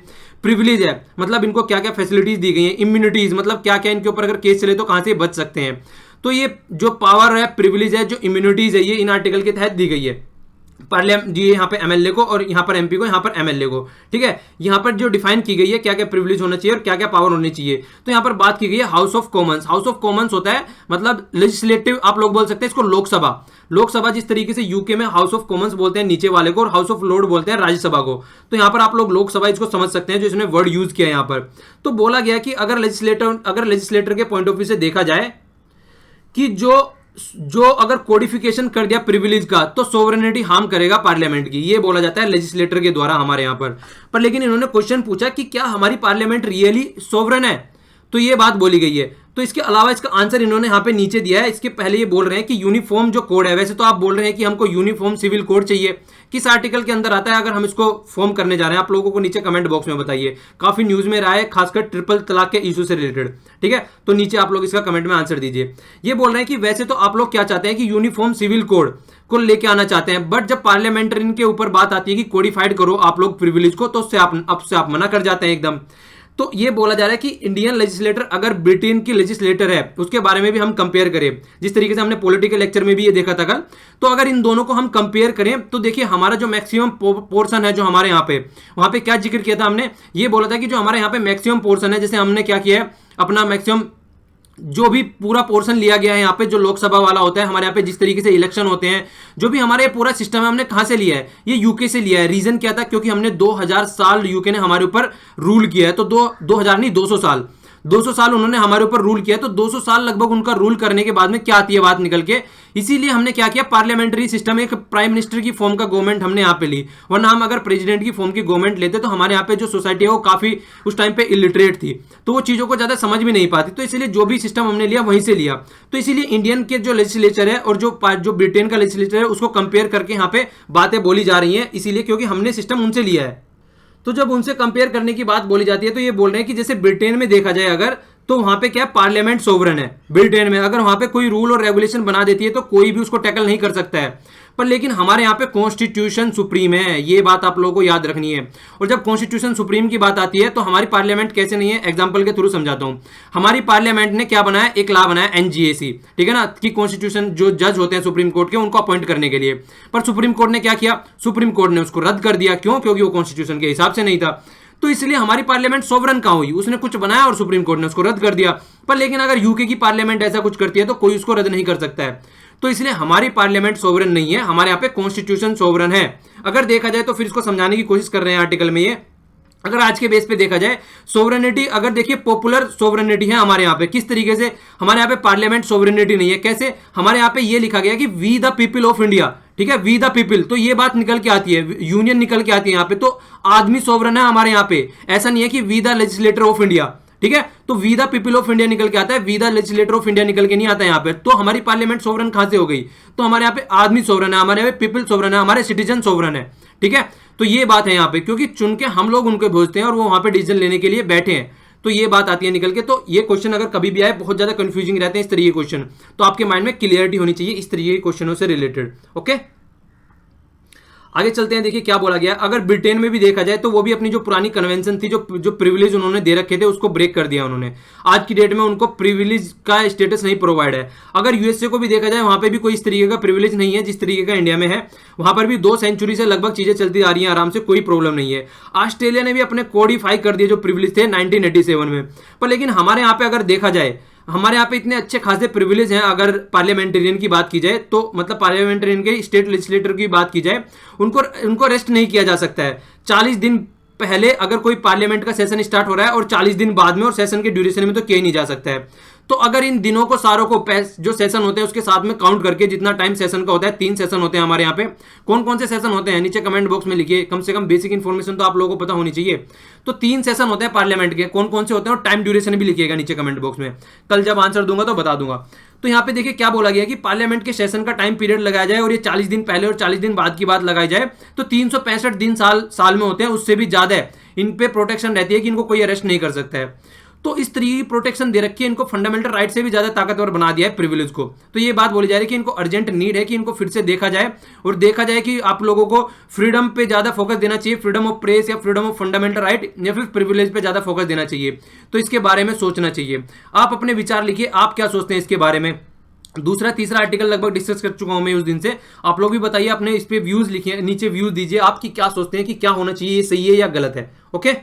प्रिविलेज है मतलब इनको क्या क्या फैसिलिटीज दी गई हैं, इम्यूनिटीज मतलब क्या क्या इनके ऊपर अगर केस चले तो कहां से बच सकते हैं। तो ये जो पावर है, प्रिविलेज है, जो इम्यूनिटीज है, ये इन आर्टिकल के तहत दी गई है पार्लियामेंट, ये यहाँ पे एमएलए को और यहाँ पर एमपी को, यहाँ पर एमएलए को, ठीक है। यहाँ पर जो डिफाइन की गई है क्या क्या प्रिविलेज होना चाहिए और क्या क्या पावर होनी चाहिए। तो यहाँ पर बात की गई है house of Commons. House of Commons होता है मतलब लेजिस्लेटिव, आप लोग बोल सकते हैं इसको लोकसभा। लोकसभा जिस तरीके से यूके में हाउस ऑफ कॉमन्स बोलते हैं नीचे वाले को, और हाउस ऑफ लॉर्ड बोलते हैं राज्यसभा को। तो यहाँ पर आप लोग लोकसभा इसको समझ सकते हैं, जो इसने वर्ड यूज किया है यहाँ पर। तो बोला गया कि अगर लेजिस्लेटर के पॉइंट ऑफ व्यू से देखा जाए कि जो जो अगर कोडिफिकेशन कर दिया प्रिविलेज का तो सोवरेनिटी हार्म करेगा पार्लियामेंट की, ये बोला जाता है लेजिस्लेटर के द्वारा हमारे यहां पर लेकिन इन्होंने क्वेश्चन पूछा कि क्या हमारी पार्लियामेंट रियली सोवरेन है, तो ये बात बोली गई है। तो इसके अलावा इसका आंसर इन्होंने यहां पे नीचे दिया है। इसके पहले ये बोल रहे हैं कि यूनिफॉर्म जो कोड है, वैसे तो आप बोल रहे हैं कि हमको यूनिफॉर्म सिविल कोड चाहिए, किस आर्टिकल के अंदर आता है अगर हम इसको फॉर्म करने जा रहे हैं, आप लोगों को नीचे कमेंट बॉक्स में बताइए। काफी न्यूज में रहा है खासकर ट्रिपल तलाक के इशू से रिलेटेड, ठीक है, तो नीचे आप लोग इसका कमेंट में आंसर दीजिए। ये बोल रहे हैं कि वैसे तो आप लोग क्या चाहते हैं कि यूनिफॉर्म सिविल कोड को लेके आना चाहते हैं, बट जब पार्लियामेंट्रियन के ऊपर बात आती है कि कोडिफाइड करो आप लोग प्रिविलेज को, तो उससे आप मना कर जाते हैं एकदम। तो ये बोला जा रहा है कि इंडियन लेजिस्लेटर अगर ब्रिटेन की लेजिस्लेटर है, उसके बारे में भी हम कंपेयर करें, जिस तरीके से हमने पॉलिटिकल लेक्चर में भी ये देखा था कल, तो अगर इन दोनों को हम कंपेयर करें तो देखिए हमारा जो मैक्सिमम पोर्शन है जो हमारे यहाँ पे, वहां पे क्या जिक्र किया था हमने, ये बोला था कि जो हमारे यहाँ पे मैक्सिमम पोर्शन है, जैसे हमने क्या किया है अपना मैक्सिमम जो भी पूरा पोर्शन लिया गया है यहाँ पे जो लोकसभा वाला होता है हमारे यहाँ पे, जिस तरीके से इलेक्शन होते हैं, जो भी हमारे पूरा सिस्टम है, हमने कहां से लिया है, ये यूके से लिया है। रीजन क्या था, क्योंकि हमने 2000 साल यूके ने हमारे ऊपर रूल किया है, तो 2000 नहीं 200 साल उन्होंने हमारे ऊपर रूल किया, तो 200 साल लगभग उनका रूल करने के बाद में क्या आती है बात निकल के, इसीलिए हमने क्या किया, पार्लियामेंट्री सिस्टम, एक प्राइम मिनिस्टर की फॉर्म का गवर्नमेंट हमने यहाँ पे ली, वरना हम अगर प्रेसिडेंट की फॉर्म की गवर्नमेंट लेते तो हमारे यहाँ पे जो सोसाइटी है वो काफी उस टाइम पे इलिटरेट थी, तो वो चीजों को ज्यादा समझ भी नहीं पाती, तो इसलिए जो भी सिस्टम हमने लिया वहीं से लिया। तो इसीलिए इंडियन के जो लेजिस्लेचर है और जो ब्रिटेन का लेजिस्लेचर है उसको कंपेयर करके यहाँ पे बातें बोली जा रही है, इसीलिए क्योंकि हमने सिस्टम उनसे लिया है। तो जब उनसे कंपेयर करने की बात बोली जाती है तो ये बोल रहे हैं कि जैसे ब्रिटेन में देखा जाए अगर, तो वहां पे क्या पार्लियामेंट सोवरेन है ब्रिटेन में, अगर वहां पे कोई रूल और रेगुलेशन बना देती है तो कोई भी उसको टैकल नहीं कर सकता है, पर लेकिन हमारे यहाँ पे कॉन्स्टिट्यूशन सुप्रीम है, ये बात आप लोगों को याद रखनी है। और जब कॉन्स्टिट्यूशन सुप्रीम की बात आती है तो हमारी पार्लियामेंट कैसे नहीं है, एग्जांपल के थ्रू समझाता हूं। हमारी पार्लियामेंट ने क्या बनाया, एक लॉ बनाया एनजीएसी, ठीक है ना, कि कॉन्स्टिट्यूशन जो जज होते हैं सुप्रीम कोर्ट के उनको अपॉइंट करने के लिए, पर सुप्रीम कोर्ट ने क्या किया, सुप्रीम कोर्ट ने उसको रद्द कर दिया। क्यों? क्योंकि वो कॉन्स्टिट्यूशन के हिसाब से नहीं था। तो इसलिए हमारी पार्लियामेंट सोवरेन कहां हुई, उसने कुछ बनाया और सुप्रीम कोर्ट ने उसको रद्द कर दिया। पर लेकिन अगर यूके की पार्लियामेंट ऐसा कुछ करती है तो कोई उसको रद्द नहीं कर सकता है, तो इसलिए हमारी पार्लियामेंट सोवरेन नहीं है, हमारे यहाँ पे कॉन्स्टिट्यूशन सोवरेन है। अगर देखा जाए तो फिर इसको समझाने की कोशिश कर रहे हैं आर्टिकल में ये, अगर आज के बेस पे देखा जाए सोवरेनिटी, अगर देखिए पॉपुलर सोवरेनिटी है हमारे यहाँ पे, किस तरीके से हमारे यहाँ पे पार्लियामेंट सोवरेनिटी नहीं है, कैसे, हमारे यहाँ पे ये लिखा गया कि we the people of India, ठीक है, वी द पीपल, तो ये बात निकल के आती है, यूनियन निकल के आती है यहाँ पे, तो आदमी सोवरेन है हमारे यहाँ पे, ऐसा नहीं है कि we the legislator of India, ठीक है, तो we the people of India निकल के आता है, we the legislator of India निकल के नहीं आता है यहाँ पे। तो हमारी पार्लियामेंट सोवरेन कहां से हो गई, तो हमारे यहाँ पे आदमी सोवरेन है, हमारे यहाँ पे पीपल सोवरेन है, हमारे सिटीजन सोवरेन है, ठीक है। तो ये बात है यहाँ पे, क्योंकि चुन के हम लोग उनको भेजते हैं और वो वहां पे डिसीजन लेने के लिए बैठे हैं, तो ये बात आती है निकल के। तो ये क्वेश्चन अगर कभी भी आए, बहुत ज्यादा कंफ्यूजिंग रहते हैं इस तरीके के क्वेश्चन, तो आपके माइंड में क्लियरिटी होनी चाहिए इस तरीके के क्वेश्चनों से रिलेटेड। ओके, आगे चलते हैं, देखिए क्या बोला गया। अगर ब्रिटेन में भी देखा जाए तो वो भी अपनी जो पुरानी कन्वेंशन थी, जो प्रिविलेज उन्होंने दे रखे थे उसको ब्रेक कर दिया उन्होंने। आज की डेट में उनको प्रिविलेज का स्टेटस नहीं प्रोवाइड है। अगर यूएसए को भी देखा जाए, वहां पे भी कोई इस तरीके का प्रिविलेज नहीं है जिस तरीके का इंडिया में है, वहां पर भी 2 सेंचुरी से लगभग चीजें चलती आ रही हैं आराम से, कोई प्रॉब्लम नहीं है। ऑस्ट्रेलिया ने भी अपने कोडिफाई कर दिए जो प्रिविलेज थे 1987 में, पर लेकिन हमारे यहाँ पे अगर देखा जाए, हमारे यहाँ पे इतने अच्छे खासे प्रिविलेज हैं। अगर पार्लियामेंटेरियन की बात की जाए तो, मतलब पार्लियामेंटेरियन के स्टेट लेजिस्लेटर की बात की जाए, उनको रेस्ट नहीं किया जा सकता है। 40 दिन पहले अगर कोई पार्लियामेंट का सेशन स्टार्ट हो रहा है और 40 दिन बाद में, और सेशन के ड्यूरेशन में तो किया ही नहीं जा सकता है। तो अगर इन दिनों को सारों को जो सेशन होते हैं उसके साथ में काउंट करके, जितना टाइम सेशन का होता है, 3 सेशन होते हैं हमारे यहाँ पे। कौन कौन से सेशन होते हैं नीचे कमेंट बॉक्स में लिखिए, कम से कम बेसिक इन्फॉर्मेशन तो आप लोगों को पता होनी चाहिए। तो 3 सेशन होते हैं पार्लियामेंट के, कौन कौन से होते हैं और टाइम ड्यूरेशन भी लिखिएगा नीचे कमेंट बॉक्स में, कल जब आंसर दूंगा तो बता दूंगा। तो यहाँ पे देखिए क्या बोला गया कि पार्लियामेंट के सेशन का टाइम पीरियड लगाया जाए और ये 40 दिन पहले और 40 दिन बाद की बात लगाई जाए तो 365 दिन साल में होते हैं, उससे भी ज्यादा है। इन पे प्रोटेक्शन रहती है कि इनको कोई अरेस्ट नहीं कर सकता है। तो इस तरीके की प्रोटेक्शन दे रखी है, इनको फंडामेंटल राइट से भी ज्यादा ताकतवर बना दिया है प्रिविलेज को। तो ये बात बोली जा रही है कि इनको अर्जेंट नीड है कि इनको फिर से देखा जाए और देखा जाए कि आप लोगों को फ्रीडम पे ज्यादा फोकस देना चाहिए, फ्रीडम ऑफ प्रेस या फ्रीडम ऑफ फंडामेंटल राइट, या फिर प्रिविलेज पे ज्यादा फोकस देना चाहिए। तो इसके बारे में सोचना चाहिए। आप अपने विचार लिखिए, आप क्या सोचते हैं इसके बारे में। दूसरा तीसरा आर्टिकल लगभग डिस्कस कर चुका हूं मैं उस दिन से, आप लोग भी बताइए, अपने इस पे व्यूज लिखिए, नीचे व्यूज दीजिए, आपकी क्या सोचते हैं कि क्या होना चाहिए, ये सही है या गलत है। ओके,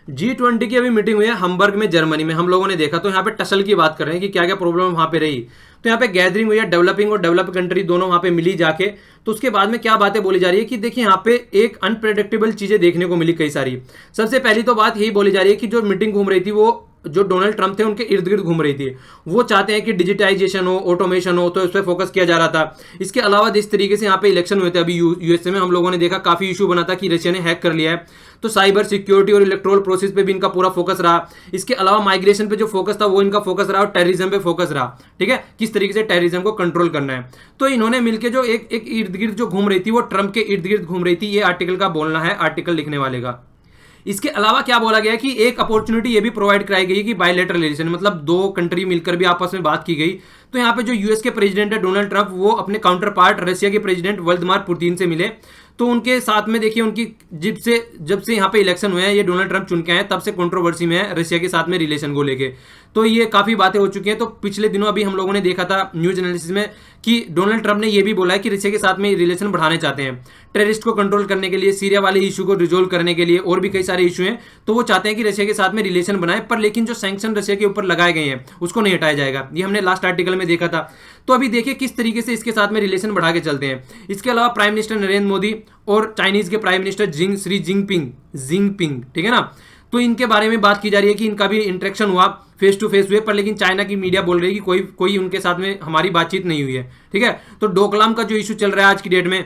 G20 की अभी मीटिंग हुई है हम्बर्ग में, जर्मनी में, हम लोगों ने देखा। तो यहाँ पे टसल की बात कर रहे हैं कि क्या क्या प्रॉब्लम वहां पे रही। तो यहाँ पे गैदरिंग हुई है, डेवलपिंग और डेवलप कंट्री दोनों वहां पे मिली जाके। तो उसके बाद में क्या बातें बोली जा रही है कि देखिए यहाँ पे एक अनप्रेडिक्टेबल चीजें देखने को मिली कई सारी। सबसे पहली तो बात यही बोली जा रही है कि जो मीटिंग घूम रही थी वो जो डोनाल्ड ट्रंप थे उनके इर्द गिर्द घूम रही थी। वो चाहते हैं कि डिजिटाइजेशन हो, ऑटोमेशन हो, तो इस पर फोकस किया जा रहा था। इसके अलावा जिस तरीके से यहाँ पे इलेक्शन हुए थे अभी यूएसए में, हम लोगों ने देखा काफी इशू बना था कि रशिया ने हैक कर लिया है, तो साइबर सिक्योरिटी और इलेक्ट्रोल प्रोसेस पे भी इनका पूरा फोकस रहा। इसके अलावा माइग्रेशन पे जो फोकस था वो इनका फोकस रहा, और टेररिज्म पे फोकस रहा। ठीक है, किस तरीके से टेररिज्म को कंट्रोल करना है। तो इन्होंने मिलकर जो एक इर्द गिर्द जो घूम रही थी वो ट्रंप के इर्द गिर्द घूम रही थी, ये आर्टिकल का बोलना है, आर्टिकल लिखने वाले का। इसके अलावा क्या बोला गया कि एक अपॉर्चुनिटी ये भी प्रोवाइड कराई गई कि बायलैटरल रिलेशन, मतलब दो कंट्री मिलकर भी आपस में बात की गई। तो यहाँ पे जो यूएस के प्रेसिडेंट है डोनाल्ड ट्रंप, वो अपने काउंटर पार्ट रशिया के प्रेसिडेंट व्लादिमीर पुतिन से मिले। तो उनके साथ में देखिए उनकी जब से यहाँ पे इलेक्शन हुए हैं, ये डोनाल्ड ट्रंप चुन के आए, तब से कंट्रोवर्सी में है रशिया के साथ में रिलेशन को लेके। तो ये काफी बातें हो चुकी हैं। तो पिछले दिनों अभी हम लोगों ने देखा था न्यूज एनालिसिस में कि डोनाल्ड ट्रंप ने यह भी बोला है कि रशिया के साथ में रिलेशन बढ़ाने चाहते हैं, टेररिस्ट को कंट्रोल करने के लिए, सीरिया वाले इशू को रिजोल्व करने के लिए, और भी कई सारे इशू हैं। तो वो चाहते हैं कि रशिया के साथ में रिलेशन बनाए, पर लेकिन जो सैंक्शन रशिया के ऊपर लगाए गए हैं उसको नहीं हटाया जाएगा। ये हमने लास्ट आर्टिकल में देखा था। तो अभी देखिए किस तरीके से इसके साथ में रिलेशन बढ़ा के चलते हैं। इसके अलावा प्राइम मिनिस्टर नरेंद्र मोदी और चाइनीज के प्राइम मिनिस्टर श्री जिनपिंग, ठीक है ना, तो इनके बारे में बात की जा रही है कि इनका भी इंटरेक्शन हुआ, फेस टू फेस हुए, पर लेकिन चाइना की मीडिया बोल रही है कि कोई उनके साथ में हमारी बातचीत नहीं हुई है। ठीक है, तो डोकलाम का जो इशू चल रहा है आज की डेट में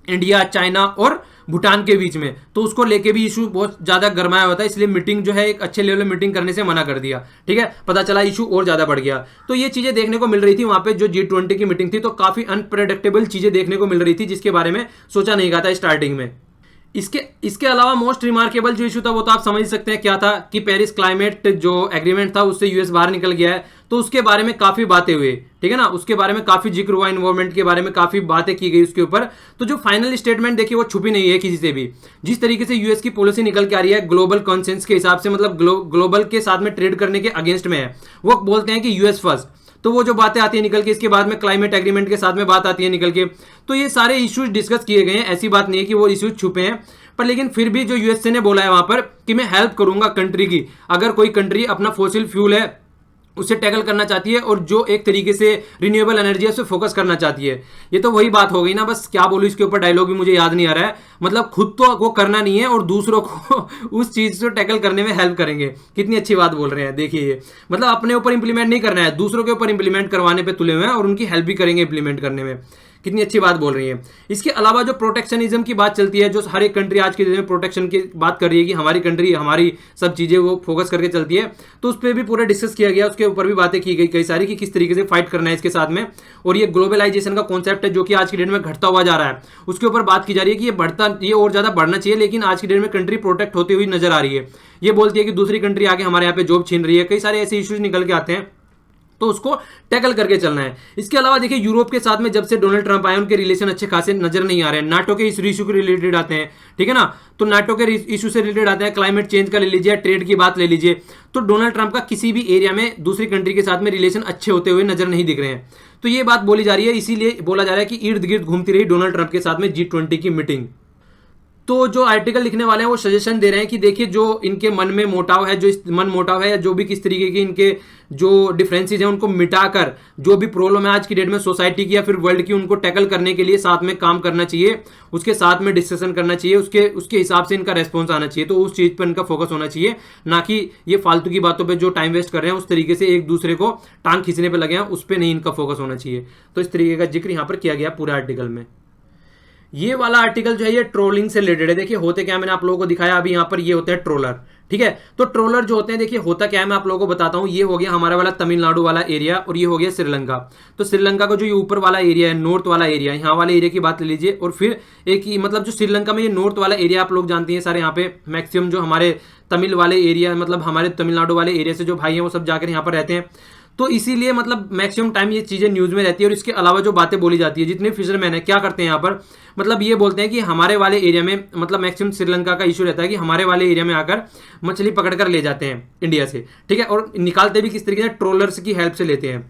इंडिया, चाइना और भूटान के बीच में, तो उसको लेके भी इशू बहुत ज्यादा गरमाया होता है, इसलिए मीटिंग जो है एक अच्छे लेवल में मीटिंग करने से मना कर दिया। ठीक है, पता चला इशू और ज्यादा बढ़ गया। तो ये चीजें देखने को मिल रही थी वहां पे जो G20 की मीटिंग थी, तो काफी अनप्रेडिक्टेबल चीजें देखने को मिल रही थी जिसके बारे में सोचा नहीं गया था स्टार्टिंग में। इसके अलावा मोस्ट रिमार्केबल जो इशू था वो तो आप समझ सकते हैं क्या था, कि पेरिस क्लाइमेट जो एग्रीमेंट था उससे यूएस बाहर निकल गया है। तो उसके बारे में काफी बातें हुई, ठीक है ना, उसके बारे में काफी जिक्र हुआ, इन्वॉल्वमेंट के बारे में काफी बातें की गई उसके ऊपर। तो जो फाइनल स्टेटमेंट देखिए वो छुपी नहीं है किसी से भी। जिस तरीके से यूएस की पॉलिसी निकल के आ रही है ग्लोबल कॉन्सेंस के हिसाब से, मतलब ग्लोबल के साथ में ट्रेड करने के अगेंस्ट में है, वो बोलते हैं कि यूएस फर्स्ट। तो वो जो बातें आती है निकल के, इसके बाद में क्लाइमेट एग्रीमेंट के साथ में बात आती है निकल के। तो ये सारे इश्यूज डिस्कस किए गए हैं, ऐसी बात नहीं है कि वो इश्यूज छुपे हैं। पर लेकिन फिर भी जो यूएसए ने बोला है वहां पर कि मैं हेल्प करूंगा कंट्री की, अगर कोई कंट्री अपना फॉसिल फ्यूल है उसे टैकल करना चाहती है और जो एक तरीके से रिन्यूएबल एनर्जी है उस पर फोकस करना चाहती है। ये तो वही बात हो गई ना, बस क्या बोलूं इसके ऊपर, डायलॉग भी मुझे याद नहीं आ रहा है। मतलब खुद तो वो करना नहीं है और दूसरों को उस चीज को टैकल करने में हेल्प करेंगे। कितनी अच्छी बात बोल रहे हैं, देखिए ये मतलब अपने ऊपर इंप्लीमेंट नहीं करना है, दूसरों के ऊपर इंप्लीमेंट करवाने पे तुले हुए हैं और उनकी हेल्प भी करेंगे इंप्लीमेंट करने में। कितनी अच्छी बात बोल रही है। इसके अलावा जो प्रोटेक्शनिज्म की बात चलती है, जो हर एक कंट्री आज के दिन में प्रोटेक्शन की बात कर रही है कि हमारी कंट्री हमारी सब चीजें वो फोकस करके चलती है, तो उस पर भी पूरा डिस्कस किया गया, उसके ऊपर भी बातें की गई कई सारी कि किस तरीके से फाइट करना है इसके साथ में। और ये ग्लोबलाइजेशन का कॉन्सेप्ट है जो कि आज की डेट में घटता हुआ जा रहा है, उसके ऊपर बात की जा रही है कि ये और ज्यादा बढ़ना चाहिए, लेकिन आज की डेट में कंट्री प्रोटेक्ट होती हुई नजर आ रही है। ये बोलती है कि दूसरी कंट्री आके हमारे यहाँ पे जॉब छीन रही है, कई सारे ऐसे इश्यूज निकल के आते हैं, तो उसको टैकल करके चलना है। इसके अलावा देखिए यूरोप के साथ में जब से डोनाल्ड ट्रंप आए उनके रिलेशन अच्छे खासे नजर नहीं आ रहे हैं। नाटो के इस इशू के रिलेटेड आते हैं, ठीक है ना, तो नाटो के इशू से रिलेटेड आते हैं, क्लाइमेट चेंज का ले लीजिए, ट्रेड की बात ले लीजिए। तो डोनाल्ड ट्रंप का किसी भी एरिया में दूसरी कंट्री के साथ में रिलेशन अच्छे होते हुए नजर नहीं दिख रहे हैं। तो ये बात बोली जा रही है, इसीलिए बोला जा रहा है कि इर्द गिर्द घूमती रही डोनाल्ड ट्रंप के साथ में G20 की मीटिंग। तो जो आर्टिकल लिखने वाले हैं वो सजेशन दे रहे हैं कि देखिए जो इनके मन में मोटाव है, जो मन मोटाव है या जो भी किस तरीके के इनके जो डिफरेंसेस हैं उनको मिटाकर जो भी प्रॉब्लम है आज की डेट में सोसाइटी की या फिर वर्ल्ड की, उनको टैकल करने के लिए साथ में काम करना चाहिए, उसके साथ में डिस्कशन करना चाहिए, उसके हिसाब से इनका रेस्पॉन्स आना चाहिए। तो उस चीज पर इनका फोकस होना चाहिए, ना कि ये फालतू की बातों पर जो टाइम वेस्ट कर रहे हैं उस तरीके से एक दूसरे को टांग खींचने पर लगे हैं, उस पर नहीं इनका फोकस होना चाहिए। तो इस तरीके का जिक्र यहाँ पर किया गया पूरे आर्टिकल में। ये वाला आर्टिकल जो है ये ट्रोलिंग से रिलेटेड है। देखिए होते क्या, मैंने आप लोगों को दिखाया अभी यहाँ पर, ये होते हैं ट्रोलर, ठीक है। तो ट्रोलर जो होते हैं देखिए होता क्या है मैं आप लोगों को बताता हूँ। ये हो गया हमारा वाला तमिलनाडु वाला एरिया और ये हो गया श्रीलंका। तो श्रीलंका का जो ये ऊपर वाला एरिया है, नॉर्थ वाला एरिया, यहाँ वाले एरिया की बात ले लीजिए। और फिर एक मतलब जो श्रीलंका में ये नॉर्थ वाला एरिया आप लोग जानते हैं सारे, यहाँ पे मैक्सिमम जो हमारे तमिल वाले एरिया, मतलब हमारे तमिलनाडु वाले एरिया से जो भाई हैं वो सब जाकर यहाँ पर रहते हैं। तो इसीलिए मतलब मैक्सिमम टाइम ये चीजें न्यूज में रहती है। और इसके अलावा जो बातें बोली जाती है, जितने फिशरमैन है क्या करते हैं यहाँ पर, मतलब ये बोलते हैं कि हमारे वाले एरिया में, मतलब मैक्सिमम श्रीलंका का इशू रहता है कि हमारे वाले एरिया में आकर मछली पकड़ कर ले जाते हैं इंडिया से, ठीक है। और निकालते भी किस तरीके से, ट्रोलर्स की हेल्प से लेते हैं।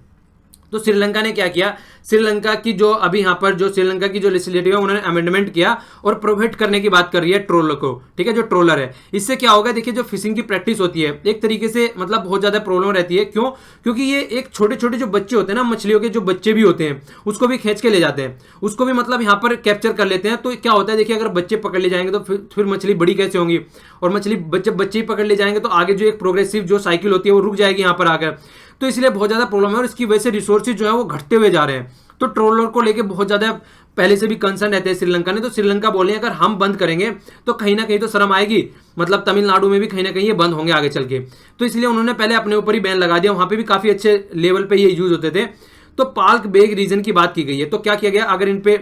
तो श्रीलंका ने क्या किया, श्रीलंका की जो अभी यहाँ पर जो श्रीलंका की जो लेजिस्लेटिव है उन्होंने अमेंडमेंट किया और प्रोहिबिट करने की बात कर रही है ट्रोलर को, ठीक है, जो ट्रोलर है। इससे क्या होगा, देखिए जो फिशिंग की प्रैक्टिस होती है एक तरीके से मतलब बहुत ज्यादा प्रॉब्लम रहती है। क्यों? क्योंकि ये एक छोटे छोटे जो बच्चे होते हैं ना, मछलियों के जो बच्चे भी होते हैं, उसको भी खींच के ले जाते हैं, उसको भी मतलब यहाँ पर कैप्चर कर लेते हैं। तो क्या होता है, देखिए अगर बच्चे पकड़ ले जाएंगे तो फिर मछली बड़ी कैसे होंगी, और मछली बच्चे ही पकड़ ले जाएंगे तो आगे जो एक प्रोग्रेसिव जो साइकिल होती है वो रुक जाएगी यहाँ पर आकर। तो इसलिए बहुत ज्यादा प्रॉब्लम है और इसकी वजह से रिसोर्सेज जो है वो घटते हुए जा रहे हैं। तो ट्रोलर को लेके बहुत ज्यादा पहले से भी कंसर्न रहते हैं श्रीलंका ने। तो श्रीलंका बोल रहे हैं अगर हम बंद करेंगे तो कहीं ना कहीं तो शर्म आएगी, मतलब तमिलनाडु में भी कहीं ना कहीं ये बंद होंगे आगे चल के। तो इसलिए उन्होंने पहले अपने ऊपर ही बैन लगा दिया, वहां पे भी काफी अच्छे लेवल पे ये यूज होते थे। तो पाल्क बेग रीजन की बात की गई है। तो क्या किया गया, अगर इन पे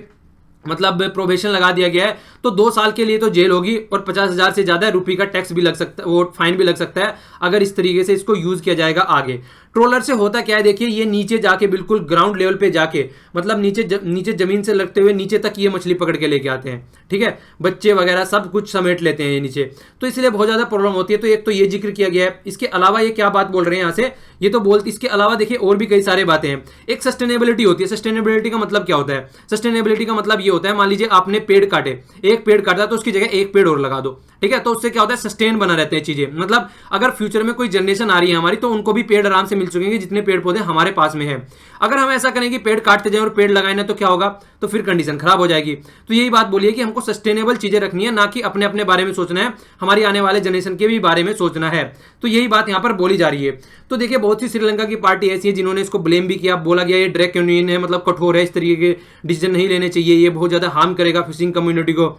मतलब प्रोबेशन लगा दिया गया है तो 2 साल के लिए तो जेल होगी और 50,000 से ज्यादा रुपये का टैक्स भी लग सकता है, वो फाइन भी लग सकता है अगर इस तरीके से इसको यूज किया जाएगा आगे। ट्रोलर से होता क्या है, देखिए ये नीचे जाके बिल्कुल ग्राउंड लेवल पे जाके मतलब नीचे जमीन से लगते हुए नीचे तक ये मछली पकड़ के लेके आते हैं, ठीक है, बच्चे वगैरह सब कुछ समेट लेते हैं ये नीचे। तो इसलिए बहुत ज्यादा प्रॉब्लम होती है। तो एक तो ये जिक्र किया गया है। इसके अलावा ये क्या बात बोल रहे हैं यहाँ से, ये तो बोलते, इसके अलावा देखिए और भी कई सारे बातें हैं। एक सस्टेनेबिलिटी होती है। सस्टेनेबिलिटी का मतलब क्या होता है? सस्टेनेबिलिटी का मतलब ये होता है, मान लीजिए आपने पेड़ काटे, एक पेड़ काटा तो उसकी जगह एक पेड़ और लगा दो, ठीक है, तो उससे क्या होता है, सस्टेन बना रहते हैं चीजें। मतलब अगर फ्यूचर में कोई जनरेशन आ रही है हमारी तो उनको भी पेड़ आराम से मिल सकेंगे जितने पेड़ पौधे हमारे पास में है। अगर हम ऐसा करेंगे पेड़ काटते जाएं और पेड़ लगाए ना तो क्या होगा, तो फिर कंडीशन खराब हो जाएगी। तो यही बात बोलिए कि हमको सस्टेनेबल चीजें रखनी है, ना कि अपने अपने बारे में सोचना है, हमारी आने वाले जनरेशन के भी बारे में सोचना है। तो यही बात यहां पर बोली जा रही है। तो देखिए बहुत सी श्रीलंका की पार्टी ऐसी है जिन्होंने इसको ब्लेम भी किया, बोला गया ये ड्रैकोनियन है, मतलब कठोर है, इस तरीके के डिसीजन नहीं लेने चाहिए, ये बहुत ज्यादा हार्म करेगा फिशिंग कम्युनिटी को।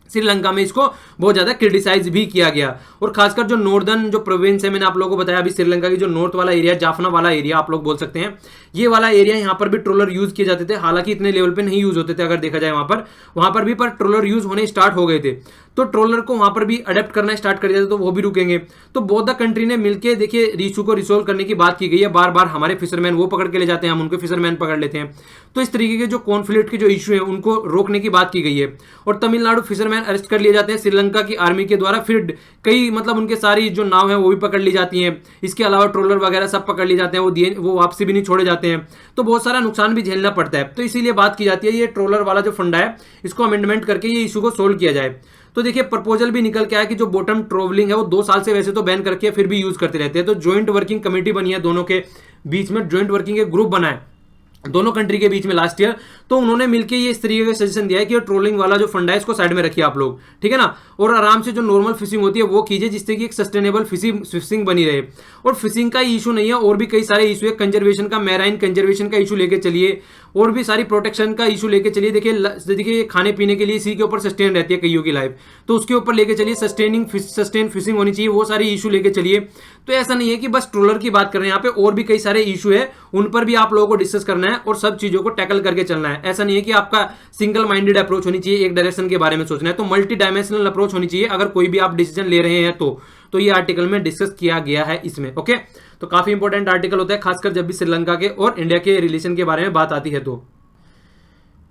श्रीलंका में इसको बहुत ज्यादा क्रिटिसाइज भी किया गया। और खासकर जो नॉर्दर्न जो प्रोविंस है, मैंने आप लोगों को बताया अभी श्रीलंका की जो नॉर्थ वाला एरिया, जाफना वाला एरिया आप लोग बोल सकते हैं, ये वाला एरिया, यहाँ पर भी ट्रोलर यूज किए जाते थे। हालांकि इतने लेवल पे नहीं यूज होते थे अगर देखा जाए वहां पर भी, पर ट्रोलर यूज होने स्टार्ट हो गए थे। तो ट्रोलर को वहां पर भी अडेप्ट करना स्टार्ट कर दिया तो वो भी रुकेंगे। तो बोथ द कंट्री ने मिलकर देखिए इशू को रिसोल्व करने की बात की गई है। बार बार हमारे फिशरमैन वो पकड़ के ले जाते हैं, हम उनके फिशरमैन पकड़ लेते हैं। तो इस तरीके के जो कॉन्फ्लिक्ट के जो इशू है उनको रोकने की बात की गई है। और तमिलनाडु फिशरमैन अरेस्ट कर लिए जाते हैं श्रीलंका की आर्मी के द्वारा। फिर कई मतलब उनके सारी जो नाव है वो भी पकड़ ली जाती हैं। इसके अलावा ट्रोलर वगैरह सब पकड़ लिए जाते हैं, वो वापसी भी नहीं छोड़े जाते हैं। तो बहुत सारा नुकसान भी झेलना पड़ता है। तो इसीलिए बात की जाती है ये ट्रोलर वाला जो फंडा है इसको अमेंडमेंट करके ये इशू को सोल्व किया जाए। तो देखिए प्रपोजल भी निकल के आया कि जो बॉटम ट्रोवलिंग है वो 2 साल से वैसे तो बैन करके फिर भी यूज करते रहते हैं। तो ज्वाइंट वर्किंग कमेटी बनी है दोनों के बीच में, ज्वाइंट वर्किंग के ग्रुप बना है दोनों कंट्री के बीच में लास्ट ईयर। तो उन्होंने मिलकर ये इस तरीके का सजेशन दिया है कि ट्रोलिंग वाला जो फंड है इसको साइड में रखिए आप लोग, ठीक है ना, और आराम से जो नॉर्मल फिशिंग होती है वो कीजिए जिससे कि एक सस्टेनेबल फिशिंग बनी रहे। और फिशिंग का इशू नहीं है, और भी कई सारे इशू है, कंजर्वेशन का, मैराइन कंजर्वेशन का इशू लेके चलिए, और भी सारी प्रोटेक्शन का इशू लेके चलिए। देखिए खाने पीने के लिए सी के ऊपर सस्टेन रहती है कईयों की लाइफ, तो उसके ऊपर लेके चलिए, सस्टेन फिशिंग होनी चाहिए, वो सारे इशू लेके चलिए। तो ऐसा नहीं है कि बस ट्रोलर की बात कर रहे हैं यहाँ पे, और भी कई सारे इशू है उन पर भी आप लोगों को डिस्कस करना है और सब चीजों को टैकल करके चलना है। ऐसा नहीं है कि आपका सिंगल माइंडेड अप्रोच होनी चाहिए, एक डायरेक्शन के बारे में सोचना है। तो मल्टी डायमेंशनल अप्रोच होनी चाहिए अगर कोई भी आप डिसीजन ले रहे हैं तो ये आर्टिकल में डिस्कस किया गया है इसमें। ओके, तो काफी इंपॉर्टेंट आर्टिकल होता है खासकर जब भी श्रीलंका के और इंडिया के रिलेशन के बारे में बात आती है। तो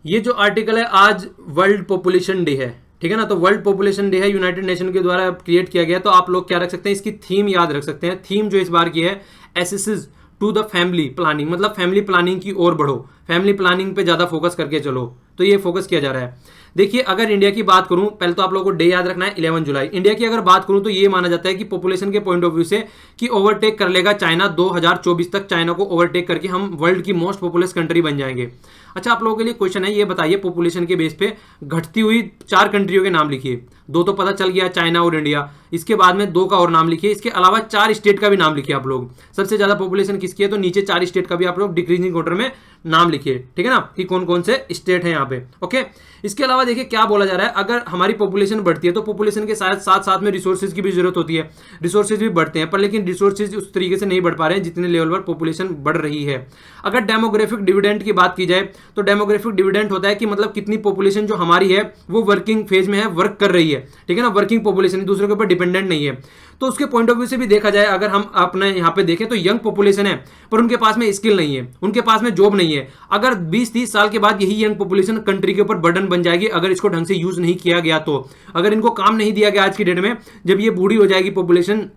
ये जो आर्टिकल है आज वर्ल्ड पॉपुलेशन डे है, ठीक है ना, तो वर्ल्ड पॉपुलेशन डे है, यूनाइटेड नेशन के द्वारा क्रिएट किया गया। तो आप लोग क्या रख सकते हैं, इसकी थीम याद रख सकते हैं। थीम जो इस बार की है, एसेसिस टू द फैमिली प्लानिंग, मतलब फैमिली प्लानिंग की ओर बढ़ो, फैमिली प्लानिंग पे ज्यादा फोकस करके चलो। तो ये फोकस किया जा रहा है। देखिए अगर इंडिया की बात करूं, पहले तो आप लोगों को डे याद रखना है 11 जुलाई। इंडिया की अगर बात करूं तो ये माना जाता है कि पॉपुलेशन के पॉइंट ऑफ व्यू से कि ओवरटेक कर लेगा चाइना, 2024 तक चाइना को ओवरटेक करके हम वर्ल्ड की मोस्ट पॉपुलस कंट्री बन जाएंगे। अच्छा आप लोगों के लिए क्वेश्चन है, ये बताइए पॉपुलेशन के बेस पे घटती हुई 4 कंट्रियों के नाम लिखिए। 2 तो पता चल गया, चाइना और इंडिया, इसके बाद में 2 का और नाम लिखिए, इसके अलावा 4 स्टेट का भी नाम लिखिए आप लोग। सबसे ज्यादा पॉपुलेशन किसकी है, तो नीचे 4 स्टेट का भी आप लोग डिक्रीजिंग ऑर्डर में नाम लिखिए, ठीक है ना, कि कौन कौन से स्टेट है यहाँ पे। ओके, इसके अलावा देखिए क्या बोला जा रहा है, अगर हमारी पॉपुलेशन बढ़ती है तो पॉपुलेशन के साथ साथ में रिसोर्सेज की भी जरूरत होती है, रिसोर्सेज भी बढ़ते हैं, पर लेकिन रिसोर्सेज उस तरीके से नहीं बढ़ पा रहे हैं जितने लेवल पर पॉपुलेशन बढ़ रही है। अगर डेमोग्राफिक डिविडेंड की बात की जाए तो डेमोग्राफिक डिविडेंड होता है कि मतलब कितनी पॉपुलेशन जो हमारी है वो वर्किंग फेज में है, वर्क कर रही है, ठीक है ना, वर्किंग पॉपुलेशन, दूसरे के ऊपर डिपेंडेंट नहीं है। तो उसके पॉइंट ऑफ व्यू से भी देखा जाए, अगर हम अपने यहाँ पे देखें तो यंग पॉपुलेशन है पर उनके पास में स्किल नहीं है, उनके पास में जॉब नहीं है। अगर 20-30 साल के बाद यही यंग पॉपुलेशन कंट्री के ऊपर बर्डन बन जाएगी अगर इसको ढंग से यूज नहीं किया गया। तो अगर इनको काम नहीं दिया गया आज की डेट में, जब ये बूढ़ी हो जाएगी पॉपुलेशन,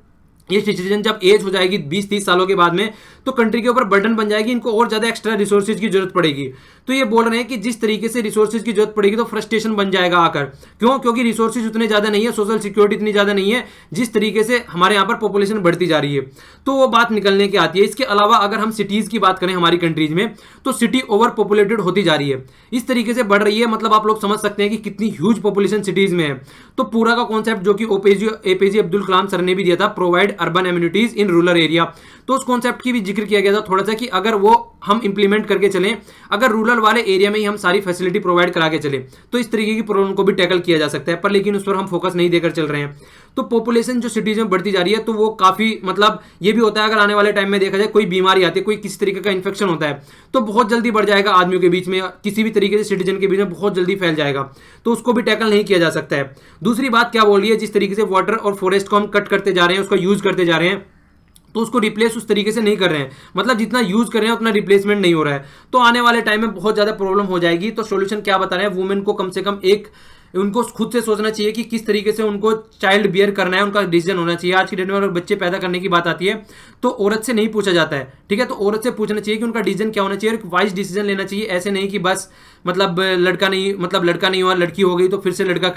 ये सिटीजन जब एज हो जाएगी 20-30 सालों के बाद में, तो कंट्री के ऊपर बर्डन बन जाएगी, इनको और ज्यादा एक्स्ट्रा रिसोर्सेज की जरूरत पड़ेगी। तो ये बोल रहे हैं कि जिस तरीके से रिसोर्सेज की जरूरत पड़ेगी तो फ्रस्ट्रेशन बन जाएगा आकर। क्यों? क्योंकि रिसोर्सेज उतने ज्यादा नहीं है, सोशल सिक्योरिटी इतनी ज्यादा नहीं है जिस तरीके से हमारे यहाँ पर पॉपुलेशन बढ़ती जा रही है, तो वो बात निकलने की आती है। इसके अलावा अगर हम सिटीज की बात करें हमारी कंट्रीज में, तो सिटी ओवर पॉपुलेटेड होती जा रही है, इस तरीके से बढ़ रही है, मतलब आप लोग समझ सकते हैं कि कितनी ह्यूज पॉपुलेशन सिटीज में है। तो पूरा का कॉन्सेप्ट जो कि एपीजे अब्दुल कलाम सर ने भी दिया था, provide urban amenities in rural area, तो उस कॉन्सेप्ट की भी जिक्र किया गया था थोड़ा सा कि अगर वो हम इंप्लीमेंट करके चलें, अगर रूरल वाले एरिया में ही हम सारी फैसिलिटी प्रोवाइड करा के चले, तो इस तरीके की प्रॉब्लम को भी टैकल किया जा सकता है। पर लेकिन उस पर हम फोकस नहीं देकर चल रहे हैं। तो पॉपुलेशन जो सिटीज में बढ़ती जा रही है, तो वो काफी मतलब ये भी होता है, अगर आने वाले टाइम में देखा जाए कोई बीमारी आती है, कोई किसी तरीके का इन्फेक्शन होता है, तो बहुत जल्दी बढ़ जाएगा आदमियों के बीच में, किसी भी तरीके से सिटीजन के बीच में बहुत जल्दी फैल जाएगा, तो उसको भी टैकल नहीं किया जा सकता है। दूसरी बात क्या बोल रही है, जिस तरीके से वाटर और फॉरेस्ट को हम कट करते जा रहे हैं, उसका यूज करते जा रहे हैं, तो उसको रिप्लेस उस तरीके से नहीं कर रहे हैं, मतलब जितना यूज कर रहे हैं उतना रिप्लेसमेंट नहीं हो रहा है, तो आने वाले टाइम में बहुत ज्यादा प्रॉब्लम हो जाएगी। तो सॉल्यूशन क्या बता रहे हैं, वुमेन को कम से कम उनको खुद से सोचना चाहिए कि किस तरीके से उनको चाइल्ड बियर करना है, उनका डिसीजन होना चाहिए। आज की डेट में अगर बच्चे पैदा करने की बात आती है तो औरत से नहीं पूछा जाता है, ठीक है, तो औरत से पूछना चाहिए कि उनका डिसीजन क्या होना चाहिए, एक वाइज डिसीजन लेना चाहिए। ऐसे नहीं कि बस मतलब लड़का नहीं हुआ, लड़की हो गई तो फिर से लड़का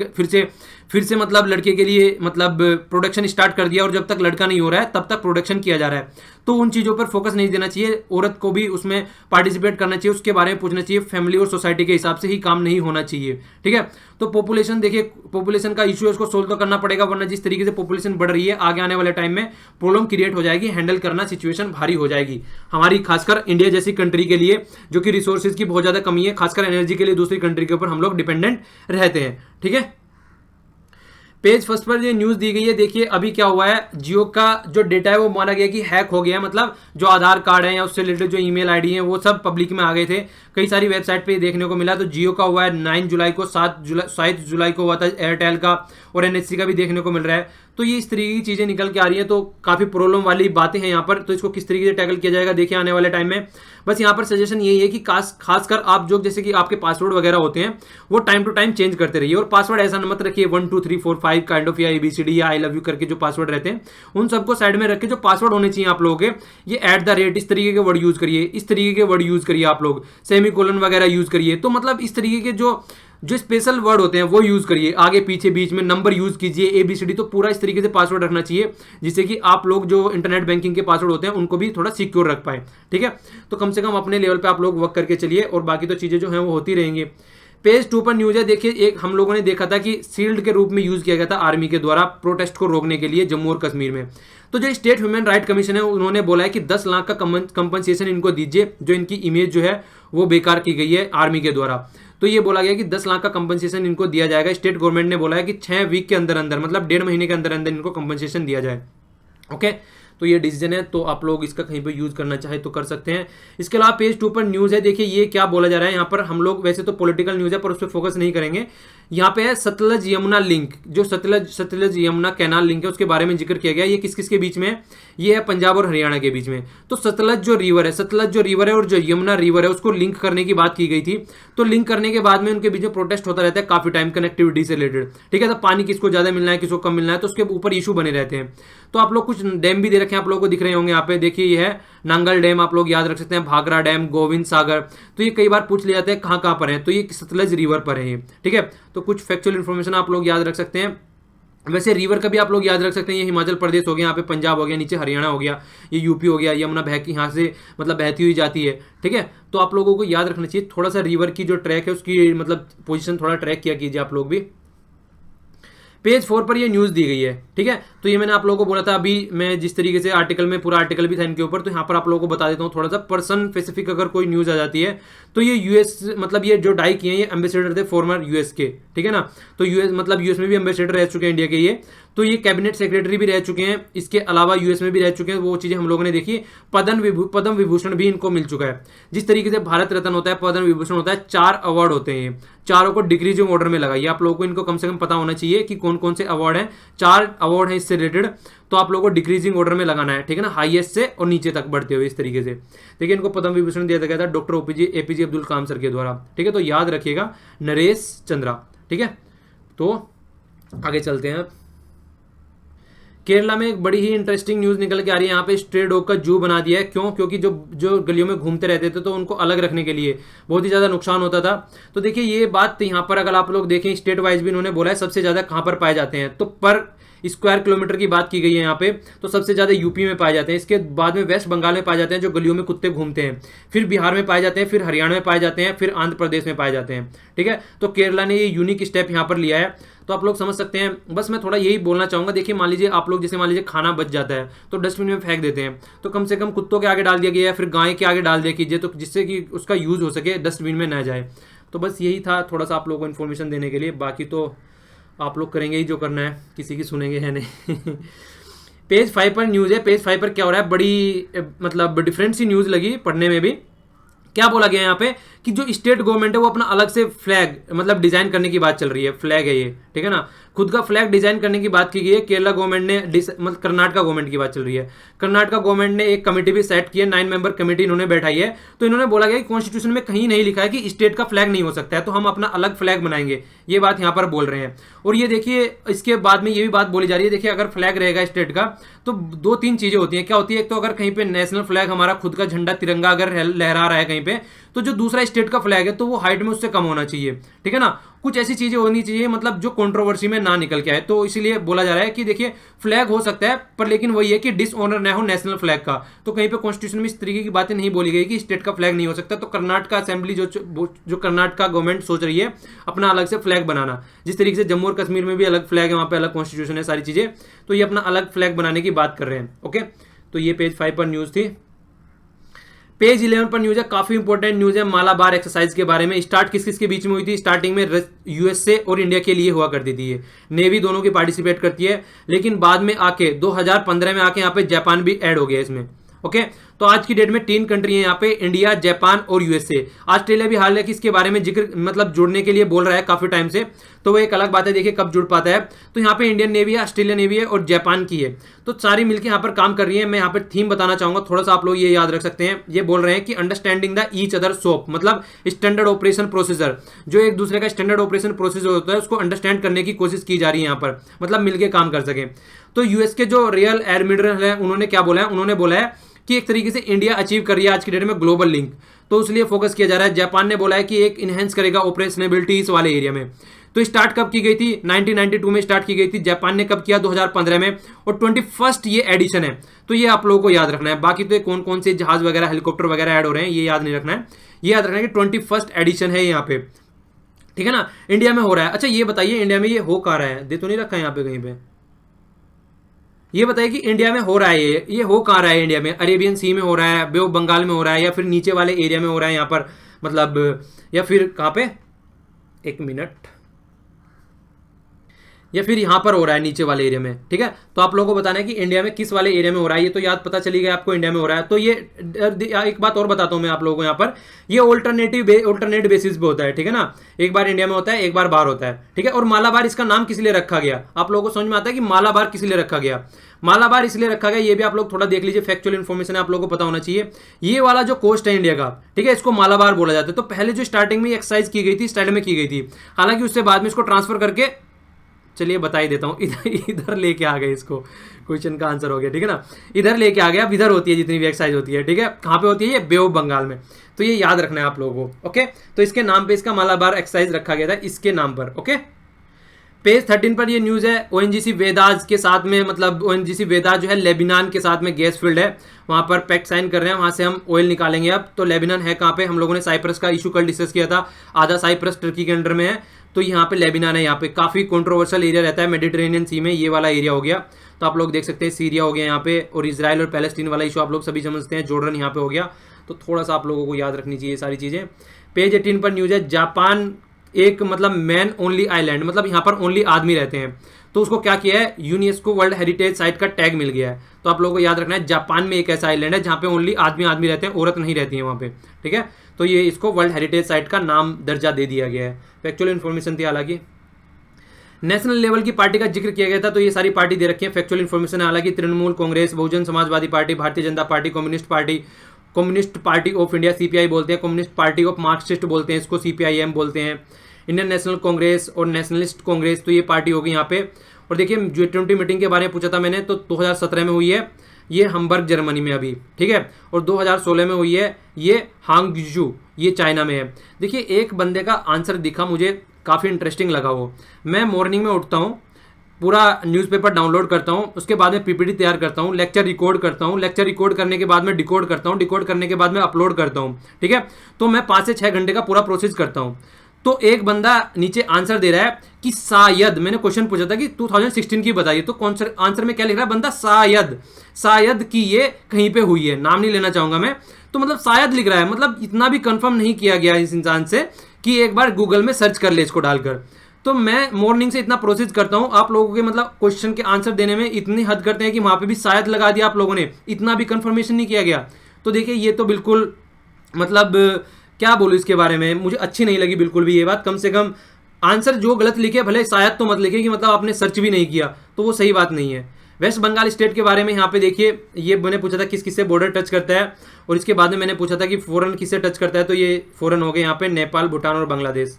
फिर से मतलब लड़के के लिए मतलब प्रोडक्शन स्टार्ट कर दिया, और जब तक लड़का नहीं हो रहा है तब तक प्रोडक्शन किया जा रहा है, तो उन चीज़ों पर फोकस नहीं देना चाहिए। औरत को भी उसमें पार्टिसिपेट करना चाहिए, उसके बारे में पूछना चाहिए, फैमिली और सोसाइटी के हिसाब से ही काम नहीं होना चाहिए, ठीक है। तो पॉपुलेशन देखिए, पॉपुलेशन का इशू है, उसको सोल्व तो करना पड़ेगा, वरना जिस तरीके से पॉपुलेशन बढ़ रही है आगे आने वाले टाइम में प्रॉब्लम क्रिएट हो जाएगी, हैंडल करना सिचुएशन भारी हो जाएगी हमारी, खासकर इंडिया जैसी कंट्री के लिए जो कि रिसोर्सेज की बहुत ज्यादा कमी है, खासकर एनर्जी के लिए दूसरी कंट्री के ऊपर हम लोग डिपेंडेंट रहते हैं, ठीक है। पेज फर्स्ट पर ये न्यूज दी गई है, देखिए अभी क्या हुआ है, जियो का जो डेटा है वो माना गया कि हैक हो गया है, मतलब जो आधार कार्ड है या उससे रिलेटेड जो ईमेल आईडी है वो सब पब्लिक में आ गए थे, कई सारी वेबसाइट पे देखने को मिला। तो जियो का हुआ है 9 जुलाई को, 7 जुलाई को हुआ था एयरटेल का, और एनएचसी का भी देखने को मिल रहा है। तो ये इस तरीके की चीजें निकल के आ रही है, तो काफी प्रॉब्लम वाली बातें हैं यहाँ पर, तो इसको किस तरीके से टैकल किया जाएगा देखिए आने वाले टाइम में। बस यहाँ पर सजेशन यही है कि खासकर आप जो जैसे कि आपके पासवर्ड वगैरह होते हैं वो टाइम टू टाइम चेंज करते रहिए, और पासवर्ड ऐसा मत रखिए 1 2 3 4 5 काइंड ऑफ या ABCD या आई लव यू करके जो पासवर्ड रहते हैं उन सबको साइड में रख के जो पासवर्ड होने चाहिए आप लोगों के, ये @ इस तरीके के वर्ड यूज करिए, इस तरीके के वर्ड यूज करिए, आप लोग सेमीकोलन वगैरह यूज करिए, तो मतलब इस तरीके के जो स्पेशल वर्ड होते हैं वो यूज करिए, आगे पीछे बीच में नंबर यूज कीजिए, ABCD, तो पूरा इस तरीके से पासवर्ड रखना चाहिए जिससे कि आप लोग जो इंटरनेट बैंकिंग के पासवर्ड होते हैं उनको भी थोड़ा सिक्योर रख पाए, ठीक है। तो कम से कम अपने लेवल पे आप लोग वर्क करके चलिए, और बाकी तो चीजें जो हैं वो होती रहेंगी। पेज 2 पर न्यूज है, देखिए एक हम लोगों ने देखा था कि शील्ड के रूप में यूज किया गया था आर्मी के द्वारा प्रोटेस्ट को रोकने के लिए जम्मू और कश्मीर में। तो जो स्टेट ह्यूमन राइट कमीशन है उन्होंने बोला है कि 10 लाख का कंपनसेशन इनको दीजिए, जो इनकी इमेज जो है वो बेकार की गई है आर्मी के द्वारा। तो ये बोला गया कि 10 लाख का कंपनसेशन इनको दिया जाएगा। स्टेट गवर्नमेंट ने बोला है कि 6 वीक के अंदर अंदर, मतलब 1.5 महीने के अंदर अंदर इनको कंपनसेशन दिया जाए, ओके। तो ये डिसीजन है, तो आप लोग इसका कहीं पे यूज करना चाहे तो कर सकते हैं। इसके अलावा पेज 2 पर न्यूज है, देखिए ये क्या बोला जा रहा है यहाँ पर, हम लोग वैसे तो पॉलिटिकल न्यूज है पर उस पर फोकस नहीं करेंगे। यहाँ पे है सतलज यमुना लिंक, जो सतलज यमुना कैनाल लिंक है उसके बारे में जिक्र किया गया। ये किस किस के बीच में है, ये है पंजाब और हरियाणा के बीच में। तो सतलज जो रिवर है और जो यमुना रिवर है उसको लिंक करने की बात की गई थी। तो लिंक करने के बाद में उनके बीच में प्रोटेस्ट होता रहता है काफी टाइम, कनेक्टिविटी से रिलेटेड, ठीक है। तो पानी किसको ज्यादा मिलना है, किसको कम मिलना है, तो उसके ऊपर इशू बने रहते हैं। तो आप लोग कुछ डैम भी दे रखे हैं, आप लोगों को दिख रहे होंगे यहाँ पे, देखिए ये है नांगल डैम, आप लोग याद रख सकते हैं, भाखड़ा डैम, गोविंद सागर। तो ये कई बार पूछ लिया जाता है कहाँ कहाँ पर है, तो ये सतलज रिवर पर है, ठीक है। तो कुछ फैक्चुअल इन्फॉर्मेशन आप लोग याद रख सकते हैं। वैसे रिवर का भी आप लोग याद रख सकते हैं, ये हिमाचल प्रदेश हो गया, यहाँ पे पंजाब हो गया, नीचे हरियाणा हो गया, ये यूपी हो गया, यमुना यहाँ से मतलब बहती हुई जाती है, ठीक है। तो आप लोगों को याद रखना चाहिए, थोड़ा सा रिवर की जो ट्रैक है उसकी मतलब पोजीशन थोड़ा ट्रैक किया कीजिए आप लोग भी। पेज 4 पर ये न्यूज दी गई है, ठीक है। तो ये मैंने आप लोगों को बोला था, अभी मैं जिस तरीके से आर्टिकल में, पूरा आर्टिकल भी था इनके ऊपर, तो यहाँ पर आप लोगों को बता देता हूँ थोड़ा सा पर्सन स्पेसिफिक अगर कोई न्यूज आ जाती है। तो ये यूएस मतलब ये जो डाई किए हैं ये एम्बेसडर थे फॉर्मर यूएस के, ठीक है ना। तो यूएस मतलब यूएस में भी एम्बेसडर रह चुके हैं इंडिया के ये, तो ये कैबिनेट सेक्रेटरी भी रह चुके हैं, इसके अलावा यूएस में भी रह चुके हैं, वो चीजें हम लोगों ने देखी। पद्म विभूषण भी इनको मिल चुका है। जिस तरीके से भारत रत्न होता है, पद्म विभूषण होता है, 4 अवार्ड होते हैं, चारों को डिक्रीजिंग ऑर्डर में लगाइए। आप लोगों को इनको कम से कम पता होना चाहिए कि कौन कौन से अवार्ड हैं, 4 अवार्ड हैं इससे रिलेटेड, तो आप लोगों को डिक्रीजिंग ऑर्डर में लगाना है, ठीक है ना, हाईएस्ट से और नीचे तक बढ़ते हुए इस तरीके से। देखिए इनको पद्म विभूषण दिया गया था doctor APJ Abdul Kalam sir के द्वारा, ठीक है। तो याद रखिएगा नरेश चंद्रा, ठीक है। तो आगे चलते हैं। केरला में एक बड़ी ही इंटरेस्टिंग न्यूज़ निकल के आ रही है। यहाँ पे स्ट्रे डॉग का जू बना दिया है। क्यों? क्योंकि जो जो गलियों में घूमते रहते थे तो उनको अलग रखने के लिए बहुत ही ज़्यादा नुकसान होता था। तो देखिए ये बात यहाँ पर अगर आप लोग देखें स्टेट वाइज भी इन्होंने बोला है सबसे ज़्यादा कहाँ पर पाए जाते हैं, तो पर स्क्वायर किलोमीटर की बात की गई है यहाँ पे, तो सबसे ज़्यादा यूपी में पाए जाते हैं। इसके बाद में वेस्ट बंगाल में पाए जाते हैं जो गलियों में कुत्ते घूमते हैं, फिर बिहार में पाए जाते हैं, फिर हरियाणा में पाए जाते हैं, फिर आंध्र प्रदेश में पाए जाते हैं। ठीक है, तो केरला ने ये यूनिक स्टेप यहाँ पर लिया है, तो आप लोग समझ सकते हैं। बस मैं थोड़ा यही बोलना चाहूँगा, देखिए मान लीजिए आप लोग जैसे मान लीजिए खाना बच जाता है तो डस्टबिन में फेंक देते हैं, तो कम से कम कुत्तों के आगे डाल दिया गया है, फिर गाय के आगे डाल दिया कीजिए, तो जिससे कि उसका यूज़ हो सके, डस्टबिन में ना जाए। तो बस यही था थोड़ा सा आप लोगों को इन्फॉर्मेशन देने के लिए, बाकी तो आप लोग करेंगे ही जो करना है, किसी की सुनेंगे है नहीं। पेज 5 पर न्यूज़ है। पेज 5 पर क्या हो रहा है, बड़ी मतलब डिफरेंट सी न्यूज़ लगी पढ़ने में भी। क्या बोला गया यहाँ पे कि जो स्टेट गवर्नमेंट है वो अपना अलग से फ्लैग मतलब डिजाइन करने की बात चल रही है। फ्लैग है ये, ठीक है ना, खुद का फ्लैग डिजाइन करने की बात की गई है। केरला गवर्नमेंट ने मतलब कर्नाटका गवर्नमेंट की बात चल रही है। कर्नाटका गवर्नमेंट ने एक कमेटी भी सेट की है, 9 मेंबर कमेटी इन्होंने बैठाई है। तो इन्होंने बोला गया कि कॉन्स्टिट्यूशन में कहीं नहीं लिखा है कि स्टेट का फ्लैग नहीं हो सकता है, तो हम अपना अलग फ्लैग बनाएंगे, ये बात यहाँ पर बोल रहे हैं। और ये देखिए इसके बाद में ये भी बात बोली जा रही है, देखिए अगर फ्लैग रहेगा स्टेट का तो 2-3 चीजें होती हैं। क्या होती है, एक तो अगर कहीं पे नेशनल फ्लैग हमारा खुद का झंडा तिरंगा अगर लहरा रहा है कहीं पे, तो जो दूसरा स्टेट का फ्लैग है तो वो हाइट में उससे कम होना चाहिए, ठीक है ना, कुछ ऐसी चीजें होनी चाहिए मतलब जो कंट्रोवर्सी में ना निकल के आए। तो इसीलिए बोला जा रहा है कि देखिए फ्लैग हो सकता है पर लेकिन वही है कि डिसऑनर ना हो नेशनल फ्लैग का। तो कहीं पे कॉन्स्टिट्यूशन में इस तरीके की बातें नहीं बोली गई कि स्टेट का फ्लैग नहीं हो सकता। तो कर्नाटका असेंबली जो कर्नाटका गवर्नमेंट सोच रही है अपना अलग से फ्लैग बनाना, जिस तरीके से जम्मू और कश्मीर में भी अलग फ्लैग है, वहां पे अलग कॉन्स्टिट्यूशन है, सारी चीजें, तो ये अपना अलग फ्लैग बनाने की बात कर रहे हैं। ओके, तो ये पेज 5 पर न्यूज थी। पेज 11 पर न्यूज है, काफी इंपॉर्टेंट न्यूज है मालाबार एक्सरसाइज के बारे में। स्टार्ट किस किस के बीच में हुई थी? स्टार्टिंग में यूएसए और इंडिया के लिए हुआ करती थी, ये नेवी दोनों की पार्टिसिपेट करती है, लेकिन बाद में आके 2015 में आके यहाँ पे जापान भी ऐड हो गया इसमें। ओके, तो आज की डेट में 3 कंट्री है यहाँ पे, इंडिया, जापान और यूएसए। ऑस्ट्रेलिया भी हाल है कि इसके बारे में जिक्र मतलब जुड़ने के लिए बोल रहा है काफी टाइम से, तो वो एक अलग बात है, देखिए कब जुड़ पाता है। तो यहाँ पे इंडियन नेवी है, ऑस्ट्रेलिया नेवी है और जापान की है, तो सारी मिलकर यहाँ पर काम कर रही है। मैं यहाँ पर थीम बताना चाहूंगा, थोड़ा सा आप लोग ये याद रख सकते हैं। ये बोल रहे हैं कि understanding the each other soap, मतलब स्टैंडर्ड ऑपरेशन प्रोसीजर, जो एक दूसरे का स्टैंडर्ड ऑपरेशन प्रोसीजर होता है उसको अंडरस्टैंड करने की कोशिश की जा रही है यहाँ पर, मतलब मिलकर काम कर सके। तो यूएस के जो रियल एयर मिडल है उन्होंने क्या बोला है, उन्होंने बोला है कि एक तरीके से इंडिया अचीव कर रही है आज की डेट में ग्लोबल लिंक, तो इसलिए फोकस किया जा रहा है। जापान ने बोला है कि एक इनहेंस करेगा ऑपरेशनेबिलिटी इस वाले एरिया में। तो स्टार्ट कब की गई थी? 1992 में स्टार्ट की गई थी। जापान ने कब किया? 2015 में, और 21st ये एडिशन है। तो ये आप लोगों को याद रखना है। बाकी तो कौन कौन से जहाज वगैरह हेलीकॉप्टर वगैरह ऐड हो रहे हैं ये याद नहीं रखना है, ये याद रखना है कि 21st एडिशन है यहाँ पे, ठीक है ना, इंडिया में हो रहा है। अच्छा ये बताइए इंडिया में ये हो कहाँ रहा है, दे तो नहीं रखा है यहाँ पे कहीं पे, ये बताइए कि इंडिया में हो रहा है ये हो कहाँ रहा है इंडिया में? अरेबियन सी में हो रहा है, बे ऑफ बंगाल में हो रहा है, या फिर नीचे वाले एरिया में हो रहा है यहाँ पर, मतलब या फिर कहाँ पे, एक मिनट, या फिर यहाँ पर हो रहा है नीचे वाले एरिया में, ठीक है। तो आप लोगों को बताना है कि इंडिया में किस वाले एरिया में हो रहा है, ये तो याद पता चली गया आपको इंडिया में हो रहा है। तो ये एक बात और बताता हूँ मैं आप लोगों को, यहाँ पर ये ऑल्टरनेट बेसिस पे होता है, ठीक है ना, एक बार इंडिया में होता है एक बार बाहर होता है, ठीक है। और मालाबार इसका नाम किस लिए रखा गया, आप लोगों को समझ में आता है कि मालाबार किस लिए रखा गया? मालाबार इसलिए रखा गया, ये भी आप लोग थोड़ा देख लीजिए, फैक्चुअल इन्फॉर्मेशन है, आप लोगों को पता होना चाहिए। ये वाला जो कोस्ट है इंडिया का, ठीक है, इसको मालाबार बोला जाता है। तो पहले जो स्टार्टिंग में एक्सरसाइज की गई थी स्टार्ट में की गई थी, हालांकि उससे बाद में इसको ट्रांसफर करके, चलिए बता ही देता हूँ, इधर लेके आ गए इसको, क्वेश्चन का आंसर हो गया, ठीक है ना, इधर लेके आ गया। अब इधर होती है जितनी भी एक्सरसाइज होती है, ठीक है, कहाँ पे होती है? ये बे ऑफ बंगाल में। तो ये याद रखना है आप लोगों को, ओके। तो इसके नाम पे इसका मालाबार एक्सरसाइज रखा गया था, इसके नाम पर, ओके। पेज 13 पर ये न्यूज़ है, ओएनजीसी वेदाज के साथ में, मतलब ओएनजीसी वेदाज जो है लेबनान के साथ में गैस फील्ड है, वहाँ पर पैक्ट साइन कर रहे हैं, वहाँ से हम ऑयल निकालेंगे अब। तो लेबनान है कहाँ पे? हम लोगों ने साइप्रस का इशू कल डिस्कस किया था, आधा साइप्रस टर्की के अंडर में है, तो यहाँ पे लेबनान है। यहाँ पे काफ़ी कंट्रोवर्शियल एरिया रहता है मेडिटेरेनियन सी में, ये वाला एरिया हो गया। तो आप लोग देख सकते हैं सीरिया हो गया यहाँ पे, और इजराइल और पैलेस्टीन वाला इशू आप लोग सभी समझते हैं, जॉर्डन यहाँ पे हो गया। तो थोड़ा सा आप लोगों को याद रखनी चाहिए सारी चीज़ें। पेज 18 पर न्यूज़ है, जापान एक मतलब मैन ओनली आइलैंड, मतलब यहाँ पर ओनली आदमी रहते हैं, तो उसको क्या किया है, यूनेस्को वर्ल्ड हेरिटेज साइट का टैग मिल गया है। तो आप लोगों को याद रखना है जापान में एक ऐसा आइलैंड है जहाँ पे ओनली आदमी रहते हैं, औरत नहीं रहती है वहाँ पे, ठीक है। तो ये इसको वर्ल्ड हेरिटेज साइट का नाम दर्जा दे दिया गया है। फैक्चुअल इन्फॉर्मेशन थी। हालांकि नेशनल लेवल की पार्टी का जिक्र किया गया था, तो ये सारी पार्टी दे रखी है, फैक्चुअल इन्फॉर्मेशन है। हालांकि Trinamool Congress, Bahujan Samajwadi party, Bharatiya Janata party, communist party of India CPI बोलते हैं, कम्युनिस्ट पार्टी ऑफ मार्क्सिस्ट बोलते हैं इसको, सीपीआईएम बोलते हैं, इंडियन नेशनल कांग्रेस और नेशनलिस्ट कांग्रेस, तो ये पार्टी होगी यहाँ पे। और देखिए G20 मीटिंग के बारे में पूछा था मैंने, तो 2017 में हुई है ये हम्बर्ग जर्मनी में अभी, ठीक है, और 2016 में हुई है ये हांगजू, ये चाइना में है। देखिए एक बंदे का आंसर दिखा मुझे काफ़ी इंटरेस्टिंग लगा वो। मैं मॉर्निंग में उठता हूँ, पूरा न्यूज़पेपर डाउनलोड करता हूँ, उसके बाद में पीपीटी तैयार करता हूँ, लेक्चर रिकॉर्ड करता हूँ, लेक्चर रिकॉर्ड करने के बाद में डिकोड करता हूँ, डिकोड करने के बाद में अपलोड करता हूँ, ठीक है। तो मैं 5 से 6 घंटे का पूरा प्रोसेस करता हूँ। तो एक बंदा नीचे आंसर दे रहा है कि शायद, मैंने क्वेश्चन पूछा था कि 2016 की बताइए, तो कौन सा आंसर में क्या लिख रहा है बंदा, शायद कि ये कहीं पे हुई है, नाम नहीं लेना चाहूंगा मैं, तो मतलब शायद लिख रहा है, मतलब इतना भी कंफर्म नहीं किया गया इस इंसान से कि एक बार गूगल में सर्च कर ले इसको डालकर। तो मैं मॉर्निंग से इतना प्रोसेस करता हूं, आप लोगों के मतलब क्वेश्चन के आंसर देने में इतनी हद करते हैं कि वहां पे भी शायद लगा दिया आप लोगों ने, इतना भी कंफर्मेशन नहीं किया गया। तो देखिए ये तो बिल्कुल मतलब क्या बोलूं इसके बारे में, मुझे अच्छी नहीं लगी बिल्कुल भी ये बात। कम से कम आंसर जो गलत लिखे भले शायद तो मत लिखे कि मतलब आपने सर्च भी नहीं किया, तो वो सही बात नहीं है। वेस्ट बंगाल स्टेट के बारे में यहाँ पे देखिए, ये मैंने पूछा था किस किस से बॉर्डर टच करता है, और इसके बाद में मैंने पूछा था कि फॉरेन किससे टच करता है, तो ये फॉरेन हो गए यहाँ पे नेपाल, भूटान और बांग्लादेश।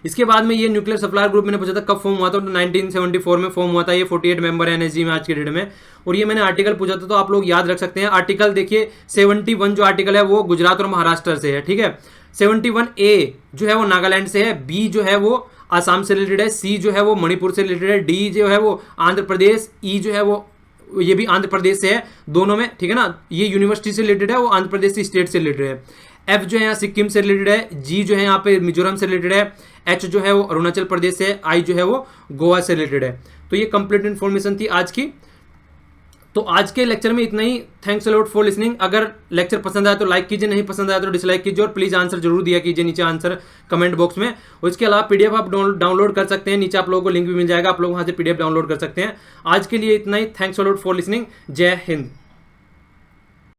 इसके बाद में ये न्यूक्लियर सप्लायर ग्रुप मैंने पूछा था कब फॉर्म हुआ था, तो 1974 में फॉर्म हुआ था। ये 48 मेंबर है एनएसजी में आज के डेट में। और ये मैंने आर्टिकल पूछा था, तो आप लोग याद रख सकते हैं आर्टिकल। देखिए 71 जो आर्टिकल है वो गुजरात और महाराष्ट्र से है, ठीक है। 71A जो है वो नागालैंड से है, बी जो है वो आसाम से रिलेटेड है, सी जो है वो मणिपुर से रिलेटेड है, डी जो है वो आंध्र प्रदेश, ई जो है वो ये भी आंध्र प्रदेश से है, दोनों में, ठीक है ना। ये यूनिवर्सिटी से रिलेटेड है, वो आंध्र प्रदेश की स्टेट से रिलेटेड है। एफ जो है यहाँ सिक्किम से रिलेटेड है, जी जो है यहाँ पे मिजोरम से रिलेटेड है, एच जो है वो अरुणाचल प्रदेश से है, आई जो है वो गोवा से रिलेटेड है। तो ये कंप्लीट इन्फॉर्मेशन थी आज की। तो आज के लेक्चर में इतना ही। Thanks a lot for listening. अगर लेक्चर पसंद आया तो लाइक कीजिए, नहीं पसंद आया तो डिसलाइक कीजिए, और प्लीज़ आंसर जरूर दिया कीजिए नीचे आंसर कमेंट बॉक्स में। और इसके अलावा पीडीएफ आप डाउनलोड कर सकते हैं, नीचे आप लोगों को लिंक भी मिल जाएगा, आप लोग वहाँ से पीडीएफ डाउनलोड कर सकते हैं। आज के लिए इतना ही। Thanks a lot for listening. जय हिंद।